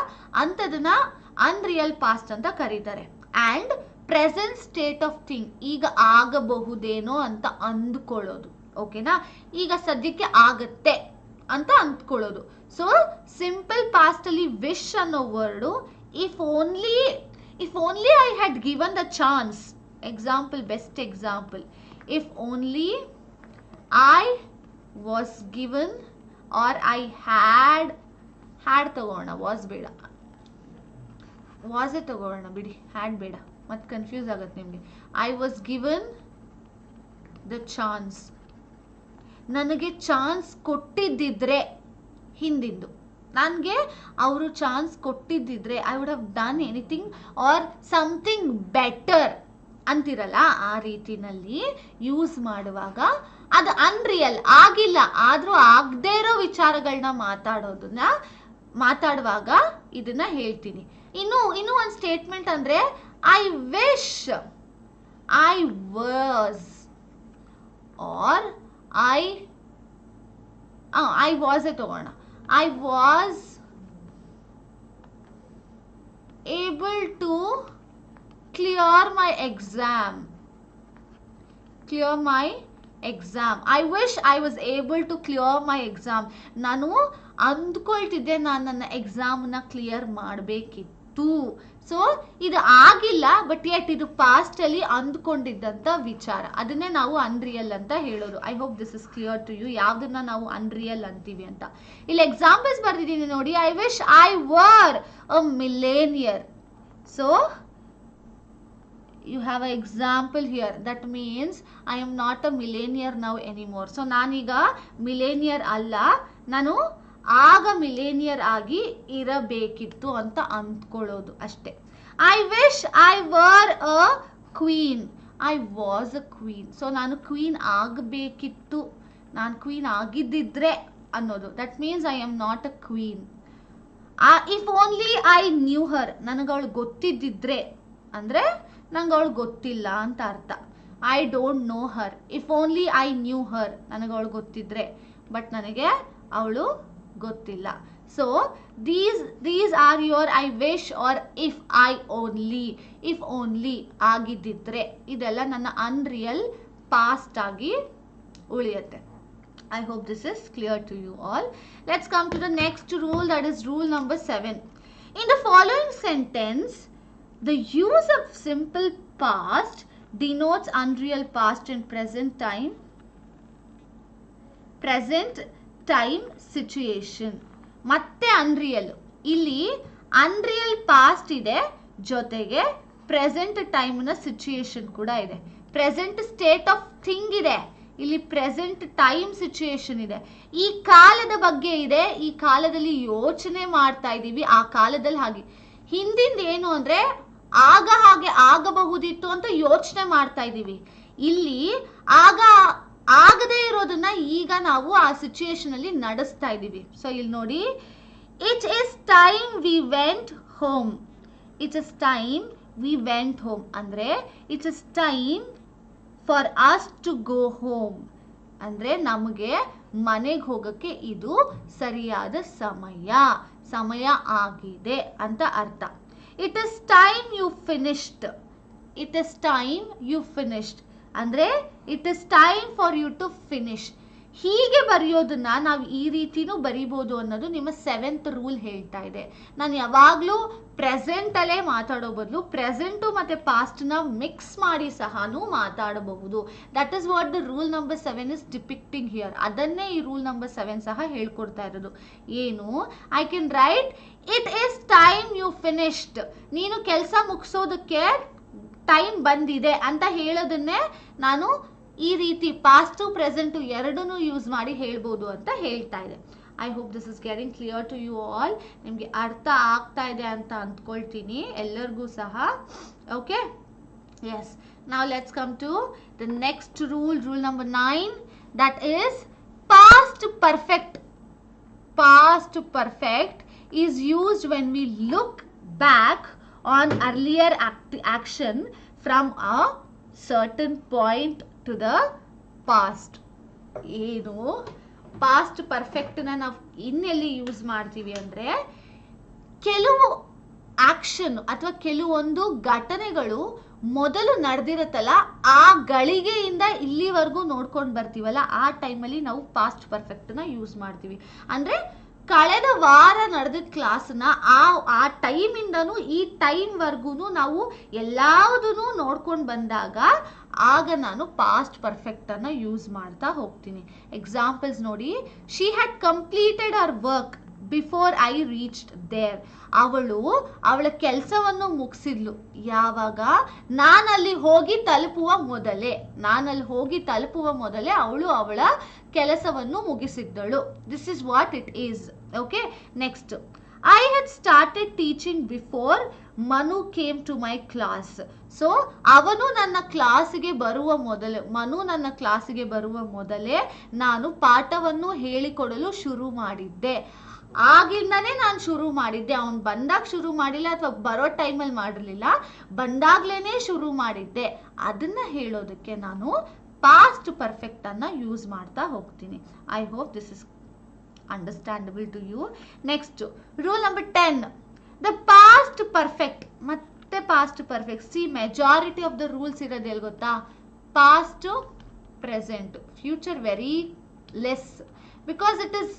ಅಂತದನ್ನ ಅನ್ರಿಯಲ್ ಪಾಸ್ಟ್ ಅಂತ ಕರೀತಾರೆ. And present state of thing, ಈಗ ಆಗಬಹುದೇನೋ ಅಂತ ಅಂದ್ಕೊಳ್ಳೋದು. ಓಕೆನಾ? ಈಗ ಸದ್ಯಕ್ಕೆ ಆಗತ್ತೆ ಅಂತ ಅಂದ್ಕೊಳ್ಳೋದು. ಸೊ ಸಿಂಪಲ್ ಪಾಸ್ಟ್ ಅಲ್ಲಿ ವಿಶ್ ಅನ್ನೋ word if only I had given the chance. Example, best example, if only I was given or I had ತಗೋಣ, ವಾಸ್ ಬೇಡ, ವಾಸೇ ತಗೋಣ ಬಿಡಿ, ಹ್ಯಾಡ್ ಬೇಡ, ಮತ್ತೆ ಕನ್ಫ್ಯೂಸ್ ಆಗತ್ತೆ ನಿಮಗೆ. I was given the chance, ನನಗೆ ಚಾನ್ಸ್ ಕೊಟ್ಟಿದ್ದಿದ್ರೆ, ಹಿಂದಿಂದು ನನಗೆ ಅವರು ಚಾನ್ಸ್ ಕೊಟ್ಟಿದ್ದಿದ್ರೆ I would have done anything or something better ಅಂತಿರಲ್ಲ, ಆ ರೀತಿನಲ್ಲಿ ಯೂಸ್ ಮಾಡುವಾಗ ಅದು ಅನ್ರಿಯಲ್, ಆಗಿಲ್ಲ ಆದ್ರೂ ಆಗದೇ ಇರೋ ವಿಚಾರಗಳನ್ನ ಮಾತಾಡುವಾಗ ಇದನ್ನ ಹೇಳ್ತೀನಿ. ಇನ್ನು ಒಂದು ಸ್ಟೇಟ್ಮೆಂಟ್ ಅಂದ್ರೆ I wish I was or I was ತಗೋಣ, I was able to clear my exam. I wish I was able to clear my exam. ನಾನು ಅಂದ್ಕೊಳ್ತಿದ್ದೆ ನಾನು ನನ್ನ ಎಕ್ಸಾಮ್ನ ಕ್ಲಿಯರ್ ಮಾಡಬೇಕಿತ್ತು. ಸೊ ಇದು ಆಗಿಲ್ಲ, ಬಟ್ ಯೆಟ್ ಇದು ಪಾಸ್ಟ್ ಅಲ್ಲಿ ಅಂದ್ಕೊಂಡಿದ್ದಂತ ವಿಚಾರ, ಅದನ್ನೇ ನಾವು ಅನ್ರಿಯಲ್ ಅಂತ ಹೇಳೋದು. I hope this is clear to you, ಯಾವ್ದನ್ನ ನಾವು ಅನ್ರಿಯಲ್ ಅಂತೀವಿ ಅಂತ. ಇಲ್ಲಿ ಎಕ್ಸಾಂಪಲ್ಸ್ ಬರ್ದಿದ್ದೀನಿ ನೋಡಿ. I wish I were a millionaire. So you have an example here. That means I am not a millionaire now anymore. So ನಾನೀಗ millionaire ಅಲ್ಲ, ನಾನು ಆಗ ಮಿಲೇನಿಯರ್ ಆಗಿ ಇರಬೇಕಿತ್ತು ಅಂತ ಅಂದ್ಕೊಳ್ಳೋದು ಅಷ್ಟೇ. I wish I were a queen. I was a queen. So ನಾನು ಕ್ವೀನ್ ಆಗಬೇಕಿತ್ತು, ನಾನು ಕ್ವೀನ್ ಆಗಿದ್ದಿದ್ರೆ ಅನ್ನೋದು. That means I am not a queen. If only I knew her, ನನಗವಳು ಗೊತ್ತಿದ್ದಿದ್ರೆ ಅಂದ್ರೆ ನಂಗೆ ಅವಳು ಗೊತ್ತಿಲ್ಲ ಅಂತ ಅರ್ಥ. I don't know her. If only I knew her, ನನಗೆ ಅವಳು ಗೊತ್ತಿದ್ರೆ, ಬಟ್ ನನಗೆ ಅವಳು ಗೊತ್ತಿಲ್ಲ. So these R your I wish or if I only. If only ಆಗಿದ್ದಿದ್ರೆ, ಇದೆಲ್ಲ ನನ್ನ ಅನ್ರಿಯಲ್ ಪಾಸ್ಟ್ ಆಗಿ ಉಳಿಯುತ್ತೆ. I hope this is clear to you all. Let's come to the next rule, that is rule number 7. In the following sentence, the use of simple past denotes unreal past and present time situation. ಮತ್ತೆ unreal. ಇಲ್ಲಿ unreal past ಇದೆ, ಜೊತೆಗೆ present time ನ situation ಕೂಡ ಇದೆ. Present state of thing ಇದೆ, ಇಲ್ಲಿ present time situation ಇದೆ. ಈ ಕಾಲದ ಬಗ್ಗೆ ಇದೆ, ಈ ಕಾಲದಲ್ಲಿ ಯೋಚನೆ ಮಾಡ್ತಾ ಇದ್ದೀವಿ, ಆ ಕಾಲದಲ್ಲಿ ಹಾಗೆ. ಹಿಂದಿಂದ ಏನು ಅಂದ್ರೆ ಆಗ ಹಾಗೆ ಆಗಬಹುದಿತ್ತು ಅಂತ ಯೋಚನೆ ಮಾಡ್ತಾ ಇದ್ದೀವಿ. ಇಲ್ಲಿ ಆಗ ಆಗದೇ ಇರೋದನ್ನ ಈಗ ನಾವು ಆ ಸಿಚುಯೇಷನ್ ಅಲ್ಲಿ ನಡೆಸ್ತಾ ಇದ್ದೀವಿ. ಸೊ ಇಲ್ಲಿ ನೋಡಿ, it is time we went home. It is time we went home ಅಂದ್ರೆ it is time for us to go home ಅಂದ್ರೆ ನಮಗೆ ಮನೆಗೆ ಹೋಗಕ್ಕೆ ಇದು ಸರಿಯಾದ ಸಮಯ ಆಗಿದೆ ಅಂತ ಅರ್ಥ. It is time you finished. It is time you finished ಅಂದ್ರೆ it is time for you to finish. ಹೀಗೆ ಬರೆಯೋದನ್ನ ನಾವು ಈ ರೀತಿನೂ ಬರಿಬೋದು ಅನ್ನೋದು ನಿಮ್ಮ 7th ರೂಲ್ ಹೇಳ್ತಾ ಇದೆ. ನಾನು ಯಾವಾಗಲೂ ಪ್ರೆಸೆಂಟ್ ಅಲ್ಲೇ ಮಾತಾಡೋ ಬದಲು ಪ್ರೆಸೆಂಟು ಮತ್ತೆ ಪಾಸ್ಟ್ ನ ಮಿಕ್ಸ್ ಮಾಡಿ ಸಹನೂ ಮಾತಾಡಬಹುದು. That is what the rule number 7 is depicting here. ಅದನ್ನೇ ಈ ರೂಲ್ ನಂಬರ್ 7 ಸಹ ಹೇಳ್ಕೊಡ್ತಾ ಇರೋದು. ಏನು, I can write it is time you finished. ನೀನು ಕೆಲಸ ಮುಗಿಸೋದಕ್ಕೆ ಟೈಮ್ ಬಂದಿದೆ ಅಂತ ಹೇಳೋದನ್ನೇ ನಾನು ಈ ರೀತಿ ಪಾಸ್ಟ್ ಪ್ರೆಸೆಂಟ್ ಎರಡನ್ನೂ ಯೂಸ್ ಮಾಡಿ ಹೇಳ್ಬೋದು ಅಂತ ಹೇಳ್ತಾ ಇದೆ. I hope this is getting clear to you all. ನಿಮಗೆ ಅರ್ಥ ಆಗ್ತಾ ಇದೆ ಅಂತ ಅಂದ್ಕೊಳ್ತೀನಿ ಎಲ್ಲರಿಗೂ ಸಹ. Okay, yes. Now let's come to the next rule, rule number 9, that is past perfect. Past perfect is used when we look back on earlier action from a certain point to the past. ಏನು, past perfect ನಾವು ಇನ್ನೆಲ್ಲಿ use ಮಾಡ್ತೀವಿ ಅಂದ್ರೆ, ಕೆಲವು action ಅಥವಾ ಕೆಲವೊಂದು ಘಟನೆಗಳು ಮೊದಲು ನಡೆದಿರುತ್ತಲ್ಲ, ಆ ಗಳಿಗೆಯಿಂದ ಇಲ್ಲಿವರೆಗೂ ನೋಡ್ಕೊಂಡು ಬರ್ತೀವಲ್ಲ, ಆ ಟೈಮಲ್ಲಿ ನಾವು ಪಾಸ್ಟ್ ಪರ್ಫೆಕ್ಟ್ ನ ಯೂಸ್ ಮಾಡ್ತೀವಿ. ಅಂದ್ರೆ ಕಳೆದ ವಾರ ನಡೆದಿದ್ದ ಕ್ಲಾಸ್ನ ಆ ಟೈಮಿಂದನೂ ಈ ಟೈಮ್ ವರ್ಗು ನಾವು ಎಲ್ಲಾವುದನ್ನು ನೋಡ್ಕೊಂಡು ಬಂದಾಗ ಆಗ ನಾನು ಪಾಸ್ಟ್ ಪರ್ಫೆಕ್ಟ್ ಅನ್ನ ಯೂಸ್ ಮಾಡ್ತಾ ಹೋಗ್ತೀನಿ. ಎಕ್ಸಾಂಪಲ್ಸ್ ನೋಡಿ, she had completed our work before I reached there. ಅವಳ ಕೆಲಸವನ್ನು ಮುಗಿಸಿದ್ಲು ಯಾವಾಗ, ನಾನಲ್ಲಿ ಹೋಗಿ ತಲುಪುವ ಮೊದಲೇ ಅವಳು ಅವಳ ಕೆಲಸವನ್ನು ಮುಗಿಸಿದ್ದಳು. This is what it is. Okay, next, I had started teaching before Manu came to my class. So Manu ನನ್ನ ಕ್ಲಾಸಿಗೆ ಬರುವ ಮೊದಲೇ ನಾನು ಪಾಠವನ್ನು ಹೇಳಿಕೊಡಲು ಶುರು ಮಾಡಿದ್ದೆ. ಆಗಿಂದಾನೇ ನಾನು ಶುರು ಮಾಡಿದ್ದೆ, ಅವನು ಬಂದಾಗ ಶುರು ಮಾಡಿಲ್ಲ ಅಥವಾ ಬರೋ ಟೈಮಲ್ಲಿ ಮಾಡಿರಲಿಲ್ಲ, ಬಂದಾಗ್ಲೇನೆ ಶುರು ಮಾಡಿದ್ದೆ. ಅದನ್ನ ಹೇಳೋದಕ್ಕೆ ನಾನು ಪಾಸ್ಟ್ ಪರ್ಫೆಕ್ಟ್ ಅನ್ನ ಯೂಸ್ ಮಾಡ್ತಾ ಹೋಗ್ತೀನಿ. I hope this is understandable to you. Next, rule number 10, the past perfect ಮತ್ತೆ past perfect. See, majority of the rules ಇರೋದು ಎಲ್ಲಿ ಗೊತ್ತಾ, past, present, future very less, because it is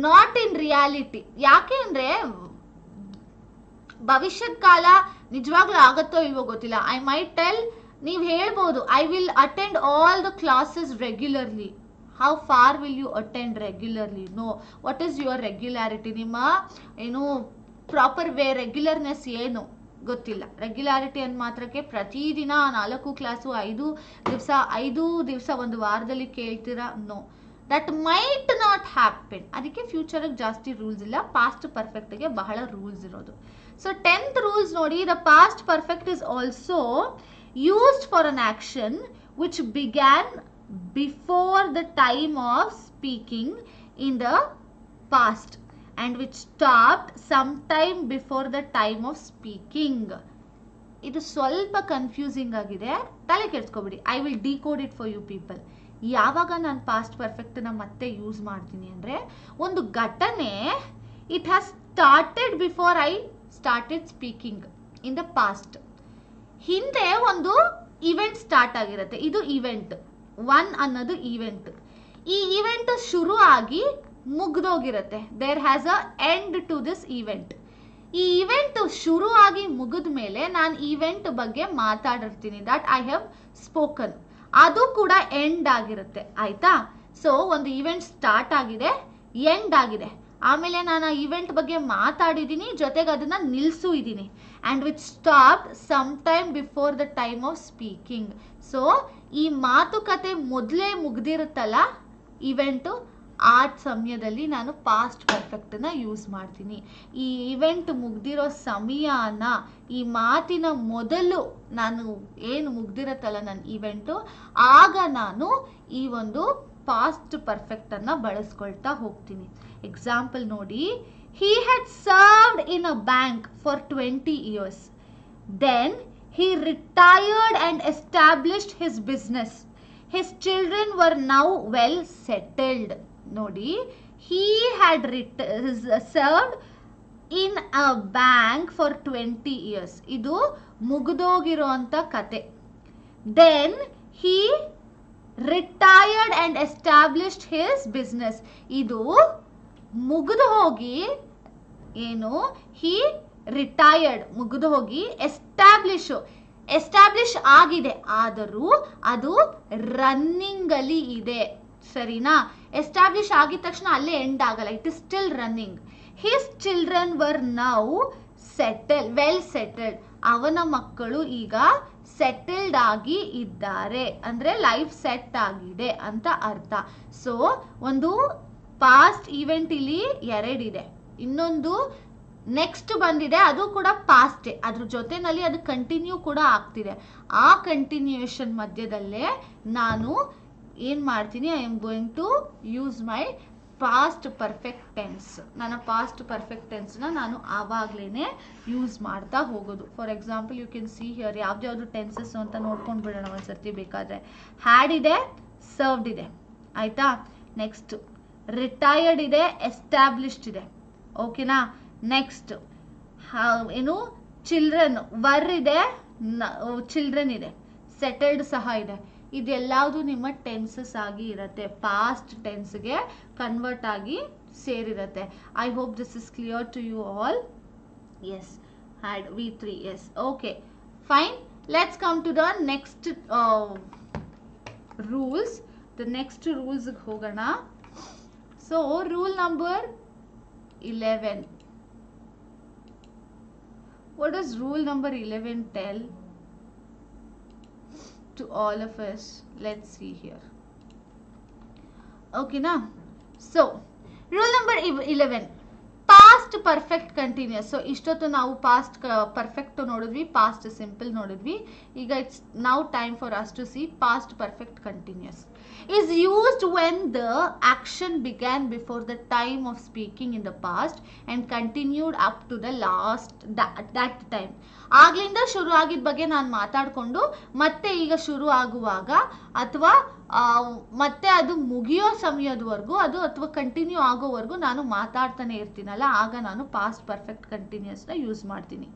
not in reality. ಯಾಕೆ ಅಂದ್ರೆ ಭವಿಷ್ಯದ ಕಾಲ ನಿಜವಾಗ್ಲೂ ಆಗತ್ತೋ ಇಲ್ವೋ ಗೊತ್ತಿಲ್ಲ. ಐ ಮೈಟ್ ಟೆಲ್, ನೀವು ಹೇಳ್ಬೋದು, I will attend all the classes regularly. How far will you attend regularly? No. What is your regularity? ನಿಮ್ಮ ಏನು ಪ್ರಾಪರ್ ವೇ, ರೆಗ್ಯುಲರ್ನೆಸ್ ಏನು ಗೊತ್ತಿಲ್ಲ. ರೆಗ್ಯುಲಾರಿಟಿ ಅಂದ ಮಾತ್ರಕ್ಕೆ ಪ್ರತಿದಿನ 4 ಕ್ಲಾಸು 5 ದಿವಸ ಒಂದು ವಾರದಲ್ಲಿ ಕೇಳ್ತೀರಾ? No, that might not happen. ಅದಕ್ಕೆ ಫ್ಯೂಚರ್ಗೆ ಜಾಸ್ತಿ ರೂಲ್ಸ್ ಇಲ್ಲ, ಪಾಸ್ಟ್ ಪರ್ಫೆಕ್ಟ್ಗೆ ಬಹಳ ರೂಲ್ಸ್ ಇರೋದು. ಸೊ 10th ರೂಲ್ಸ್ ನೋಡಿ, the past perfect is also used for an action which began before the time of speaking in the past and which stopped sometime before the time of speaking. ಇದು ಸ್ವಲ್ಪ confusing ಆಗಿದೆ, ತಲೆ ಕೆಡ್ಸ್ಕೊಬಿಡಿ. I will decode it for you people. ಯಾವಾಗ ನಾನು past perfect ನ ಮತ್ತೆ use ಮಾಡ್ತೀನಿ ಅಂದ್ರೆ, ಒಂದು ಘಟನೆ it has started before I started speaking in the past. ಹಿಂದೆ ಒಂದು ಇವೆಂಟ್ ಸ್ಟಾರ್ಟ್ ಆಗಿರುತ್ತೆ, ಇದು ಇವೆಂಟ್ 1 ಅನ್ನೋದು ಇವೆಂಟ್. ಈ ಇವೆಂಟ್ ಶುರು ಆಗಿ ಮುಗ್ದೋಗಿರುತ್ತೆ. There has a end to this event. ಈ ಇವೆಂಟ್ ಶುರು ಆಗಿ ಮುಗಿದ ಮೇಲೆ ನಾನು ಇವೆಂಟ್ ಬಗ್ಗೆ ಮಾತಾಡಿರ್ತೀನಿ, ದಟ್ ಐ ಹ್ಯಾವ್ ಸ್ಪೋಕನ್. ಅದು ಕೂಡ ಎಂಡ್ ಆಗಿರುತ್ತೆ, ಆಯ್ತಾ? ಸೊ ಒಂದು ಇವೆಂಟ್ ಸ್ಟಾರ್ಟ್ ಆಗಿದೆ, ಎಂಡ್ ಆಗಿದೆ, ಆಮೇಲೆ ನಾನು ಆ ಇವೆಂಟ್ ಬಗ್ಗೆ ಮಾತಾಡಿದ್ದೀನಿ, ಜೊತೆಗೆ ಅದನ್ನ ನಿಲ್ಸೂ ಇದ್ದೀನಿ. And which stopped some time before the time of speaking. So ಈ ಮಾತುಕತೆ ಮೊದಲೇ ಮುಗ್ದಿರುತ್ತಲ್ಲ ಇವೆಂಟು, ಆ ಸಮಯದಲ್ಲಿ ನಾನು ಪಾಸ್ಟ್ ಪರ್ಫೆಕ್ಟನ್ನ ಯೂಸ್ ಮಾಡ್ತೀನಿ. ಈ ಇವೆಂಟ್ ಮುಗ್ದಿರೋ ಸಮಯನ, ಈ ಮಾತಿನ ಮೊದಲು ನಾನು ಏನು ಮುಗ್ದಿರತ್ತಲ್ಲ ನನ್ನ ಇವೆಂಟು, ಆಗ ನಾನು ಈ ಒಂದು ಪಾಸ್ಟ್ ಪರ್ಫೆಕ್ಟನ್ನು ಬಳಸ್ಕೊಳ್ತಾ ಹೋಗ್ತೀನಿ. ಎಕ್ಸಾಂಪಲ್ ನೋಡಿ, he had served in a bank for 20 years. Then he retired and established his business. His children were now well settled. ನೋಡಿ, he had served in a bank for 20 years. ಇದು ಮುಗಿದೋಗಿರುವಂತ ಕತೆ. Then he retired and established his business. ಇದು ಮುಗಿದು ಹೋಗಿ ಏನು, he retired ಮುಗಿದು ಹೋಗಿ, establish ಆಗಿದೆ, ಆದರೂ ಅದು ರನ್ನಿಂಗ್ ಅಲ್ಲಿ ಇದೆ. ಸರಿನಾ? ಎಸ್ಟಾಬ್ಲಿಷ್ ಆಗಿದ ತಕ್ಷಣ ಅಲ್ಲೇ ಎಂಡ್ ಆಗಲ್ಲ, it is still running. His children var now well settled. ಅವನ ಮಕ್ಕಳು ಈಗ ಸೆಟಲ್ಡ್ ಆಗಿ ಇದ್ದಾರೆ, ಅಂದ್ರೆ ಲೈಫ್ ಸೆಟ್ ಆಗಿದೆ ಅಂತ ಅರ್ಥ. ಸೊ ಒಂದು ಪಾಸ್ಟ್ ಇವೆಂಟ್ ಇಲ್ಲಿ ಎರಡಿದೆ, ಇನ್ನೊಂದು ನೆಕ್ಸ್ಟ್ ಬಂದಿದೆ, ಅದು ಕೂಡ ಪಾಸ್ಟೇ, ಅದ್ರ ಜೊತೆನಲ್ಲಿ ಅದು ಕಂಟಿನ್ಯೂ ಕೂಡ ಆಗ್ತಿದೆ. ಆ ಕಂಟಿನ್ಯೂಯೇಷನ್ ಮಧ್ಯದಲ್ಲೇ ನಾನು ಏನ್ ಮಾಡ್ತೀನಿ, I am going to use my past perfect tense. ನನ್ನ ಪಾಸ್ಟ್ ಪರ್ಫೆಕ್ಟ್ ಟೆನ್ಸ್ನ ನಾನು ಆವಾಗ್ಲೇನೆ ಯೂಸ್ ಮಾಡ್ತಾ ಹೋಗೋದು. For example you can see here ಯಾವ್ದು ಟೆನ್ಸಸ್ ಅಂತ ನೋಡ್ಕೊಂಡು ಬಿಡೋಣ ಒಂದ್ಸರ್ತಿ ಬೇಕಾದ್ರೆ. ಹ್ಯಾಡ್ ಇದೆ, ಸರ್ವ್ಡ್ ಇದೆ, ಆಯ್ತಾ? ನೆಕ್ಸ್ಟ್ ರಿಟೈರ್ಡ್ ಇದೆ, ಎಸ್ಟಾಬ್ಲಿಷ್ಡ್ ಇದೆ, ಓಕೆನಾ? ನೆಕ್ಸ್ಟ್ ಏನು, ಚಿಲ್ಡ್ರನ್, ವರ್ ಇದೆ, ಚಿಲ್ಡ್ರನ್ ಇದೆ, ಸೆಟಲ್ಡ್ ಸಹ ಇದೆ. ಇದೆಲ್ಲವುದು ನಿಮ್ಮ ಟೆನ್ಸಸ್ ಆಗಿ ಇರುತ್ತೆ, ಪಾಸ್ಟ್ ಟೆನ್ಸ್ಗೆ ಕನ್ವರ್ಟ್ ಆಗಿ ಸೇರಿರುತ್ತೆ. I hope this is clear to you all. Yes, had V3, yes, okay fine. Let's come to the next rules. The next ರೂಲ್ಸ್ಗೆ ಹೋಗೋಣ. So rule number 11. What does rule number 11 tell to all of us? Let's see here. Okay na? So rule number 11, past perfect continuous. So ಇಷ್ಟೊತ್ತು ನಾವು past perfect ನೋಡಿದ್ವಿ, past simple ನೋಡಿದ್ವಿ. ಈಗ it's now time for us to see past perfect continuous. Is used when the action began before the time of speaking in the past and continued up to the last that time. ಆಗ್ಲಿಂದ ಶುರು ಆಗಿದ ಬಗ್ಗೆ ನಾನು ಮಾತಾಡ್ಕೊಂಡು ಮತ್ತೆ ಈಗ ಶುರು ಆಗುವಾಗ ಅಥವಾ ಮತ್ತೆ ಅದು ಮುಗಿಯೋ ಸಮಯದವರೆಗೂ ಅದು ಅಥವಾ ಕಂಟಿನ್ಯೂ ಆಗೋವರೆಗೂ ನಾನು ಮಾತಾಡ್ತಾನೆ ಇರ್ತೀನಲ್ಲ, ಆಗ ನಾನು ಪಾಸ್ಟ್ ಪರ್ಫೆಕ್ಟ್ ಕಂಟಿನ್ಯೂಸ್ನ ಯೂಸ್ ಮಾಡ್ತೀನಿ.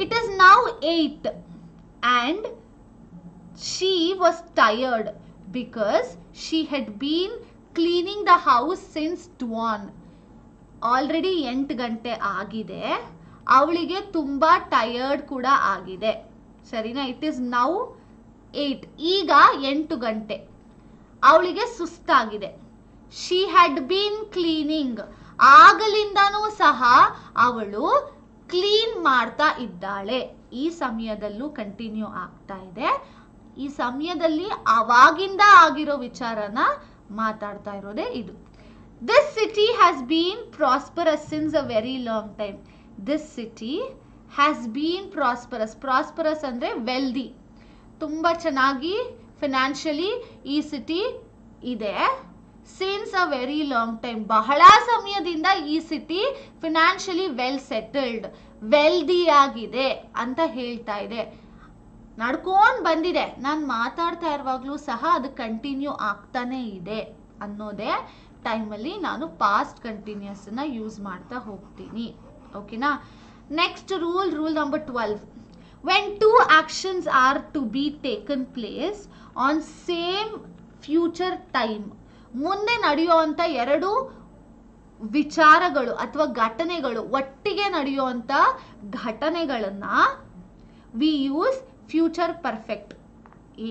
It is now 8 and she was tired because she had been cleaning the house since dawn. Already 8 ಗಂಟೆ ಆಗಿದೆ, ಅವಳಿಗೆ ತುಂಬಾ ಟಯರ್ಡ್ ಕೂಡ ಆಗಿದೆ. ಸರಿನಾ? ಇಟ್ ಈಸ್ ನೌ 8, ಈಗ 8 ಗಂಟೆ, ಅವಳಿಗೆ ಸುಸ್ತಾಗಿದೆ. ಶಿ ಹ್ಯಾಡ್ ಬೀನ್ ಕ್ಲೀನಿಂಗ್, ಆಗಲಿಂದನೂ ಸಹ ಅವಳು ಕ್ಲೀನ್ ಮಾಡ್ತಾ ಇದ್ದಾಳೆ. ಈ ಸಮಯದಲ್ಲೂ ಕಂಟಿನ್ಯೂ ಆಗ್ತಾ ಇದೆ. ಈ ಸಮಯದಲ್ಲಿ ಅವಾಗಿಂದ ಆಗಿರೋ ವಿಚಾರನ ಮಾತಾಡ್ತಾ ಇರೋದೇ ಇದು. This city has been prosperous since a very long time. This city has been prosperous. Prosperous ಅಂದ್ರೆ ವೆಲ್ದಿ, ತುಂಬಾ ಚೆನ್ನಾಗಿ ಫಿನಾನ್ಷಿಯಲಿ ಈ ಸಿಟಿ ಇದೆ. Since a very long time, ಬಹಳ ಸಮಯದಿಂದ ಈ city financially well settled, wealthy ಆಗಿದೆ ಅಂತ ಹೇಳ್ತಾ ಇದೆ. ನಡ್ಕೊಂಡ್ ಬಂದಿದೆ, ನಾನು ಮಾತಾಡ್ತಾ ಇರುವಾಗ್ಲೂ ಸಹ ಅದು ಕಂಟಿನ್ಯೂ ಆಗ್ತಾನೆ ಇದೆ ಅನ್ನೋದೇ ಟೈಮಲ್ಲಿ ನಾನು ಪಾಸ್ಟ್ ಕಂಟಿನ್ಯೂಸ್ ನ ಯೂಸ್ ಮಾಡ್ತಾ ಹೋಗ್ತೀನಿ. ಓಕೆನಾ? Next rule number 12. When two actions are to be taken place on same future time, ಮುಂದೆ ನಡೆಯುವಂಥ ಎರಡು ವಿಚಾರಗಳು ಅಥವಾ ಘಟನೆಗಳು, ಒಟ್ಟಿಗೆ ನಡೆಯುವಂಥ ಘಟನೆಗಳನ್ನ ವಿ ಯೂಸ್ ಫ್ಯೂಚರ್ ಪರ್ಫೆಕ್ಟ್.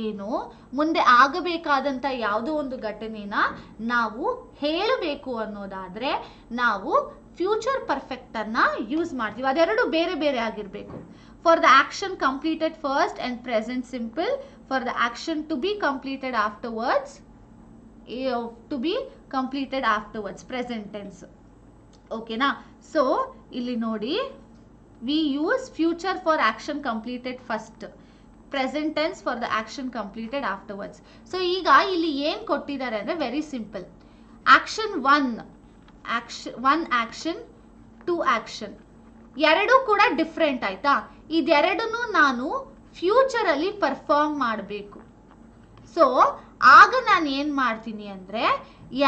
ಏನು ಮುಂದೆ ಆಗಬೇಕಾದಂಥ ಯಾವುದೋ ಒಂದು ಘಟನೆನ ನಾವು ಹೇಳಬೇಕು ಅನ್ನೋದಾದ್ರೆ ನಾವು ಫ್ಯೂಚರ್ ಪರ್ಫೆಕ್ಟ್ ಅನ್ನ ಯೂಸ್ ಮಾಡ್ತೀವಿ. ಅದೆರಡು ಬೇರೆ ಬೇರೆ ಆಗಿರಬೇಕು. For the action completed first and present simple, for the action to be completed afterwards present tense. ಓಕೆನಾ? ಸೊ ಇಲ್ಲಿ ನೋಡಿ, we use future for action completed first, present tense for the action completed afterwards. So ಈಗ ಇಲ್ಲಿ ಏನ್ ಕೊಟ್ಟಿದ್ದಾರೆ ಅಂದ್ರೆ very simple. Action one action, two action, ಎರಡೂ ಕೂಡ ಡಿಫ್ರೆಂಟ್ ಆಯ್ತಾ? ಇದೆರಡನ್ನು ನಾನು ಫ್ಯೂಚರ್ ಅಲ್ಲಿ ಪರ್ಫಾರ್ಮ್ ಮಾಡಬೇಕು. ಸೊ ಆಗ ನಾನು ಏನ್ ಮಾಡ್ತೀನಿ ಅಂದ್ರೆ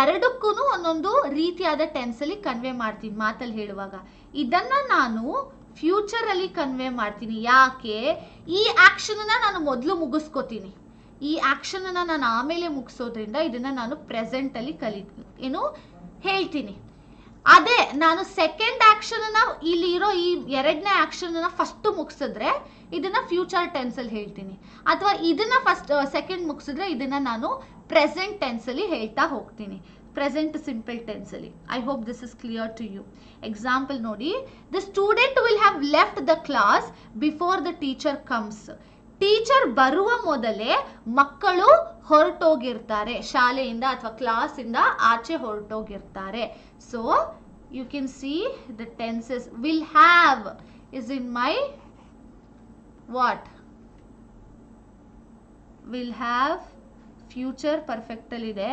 ಎರಡಕ್ಕೂ ಒಂದೊಂದು ರೀತಿಯಾದ ಟೆನ್ಸ್ ಅಲ್ಲಿ ಕನ್ವೆ ಮಾಡ್ತೀನಿ ಮಾತಲ್ಲಿ ಹೇಳುವಾಗ. ಇದನ್ನ ನಾನು ಫ್ಯೂಚರ್ ಅಲ್ಲಿ ಕನ್ವೆ ಮಾಡ್ತೀನಿ. ಯಾಕೆ? ಈ ಆಕ್ಷನ್ ನಾನು ಮೊದಲು ಮುಗಿಸ್ಕೋತೀನಿ. ಈ ಆಕ್ಷನ್ ನಾನು ಆಮೇಲೆ ಮುಗಿಸೋದ್ರಿಂದ ಇದನ್ನ ನಾನು ಪ್ರೆಸೆಂಟ್ ಅಲ್ಲಿ ಹೇಳ್ತೀನಿ. ಅದೇ ನಾನು ಸೆಕೆಂಡ್ ಆಕ್ಷನ್ ಇಲ್ಲಿ ಇರೋ ಈ ಎರಡನೇ ಆಕ್ಷನ್ ಫಸ್ಟ್ ಮುಗಿಸಿದ್ರೆ ಇದನ್ನ ಫ್ಯೂಚರ್ ಟೆನ್ಸ್ ಅಲ್ಲಿ ಹೇಳ್ತೀನಿ, ಅಥವಾ ಇದನ್ನ ಫಸ್ಟ್ ಸೆಕೆಂಡ್ ಮುಗಿಸಿದ್ರೆ ಇದನ್ನ ನಾನು ಪ್ರೆಸೆಂಟ್ ಟೆನ್ಸ್ ಅಲ್ಲಿ ಹೇಳ್ತಾ ಹೋಗ್ತೀನಿ, ಪ್ರೆಸೆಂಟ್ ಸಿಂಪಲ್ ಟೆನ್ಸ್ ಅಲ್ಲಿ. I hope this is clear to you. Example ನೋಡಿ, the student will have left the class before the teacher comes. Teacher ಬರುವ ಮೊದಲೇ ಮಕ್ಕಳು ಹೊರಟೋಗಿರ್ತಾರೆ, ಶಾಲೆಯಿಂದ ಅಥವಾ ಕ್ಲಾಸ್ ಇಂದ ಆಚೆ ಹೊರಟೋಗಿರ್ತಾರೆ. So you can see the tenses. Will have is in my what? Will have future perfect ಅಲ್ಲಿ ಇದೆ.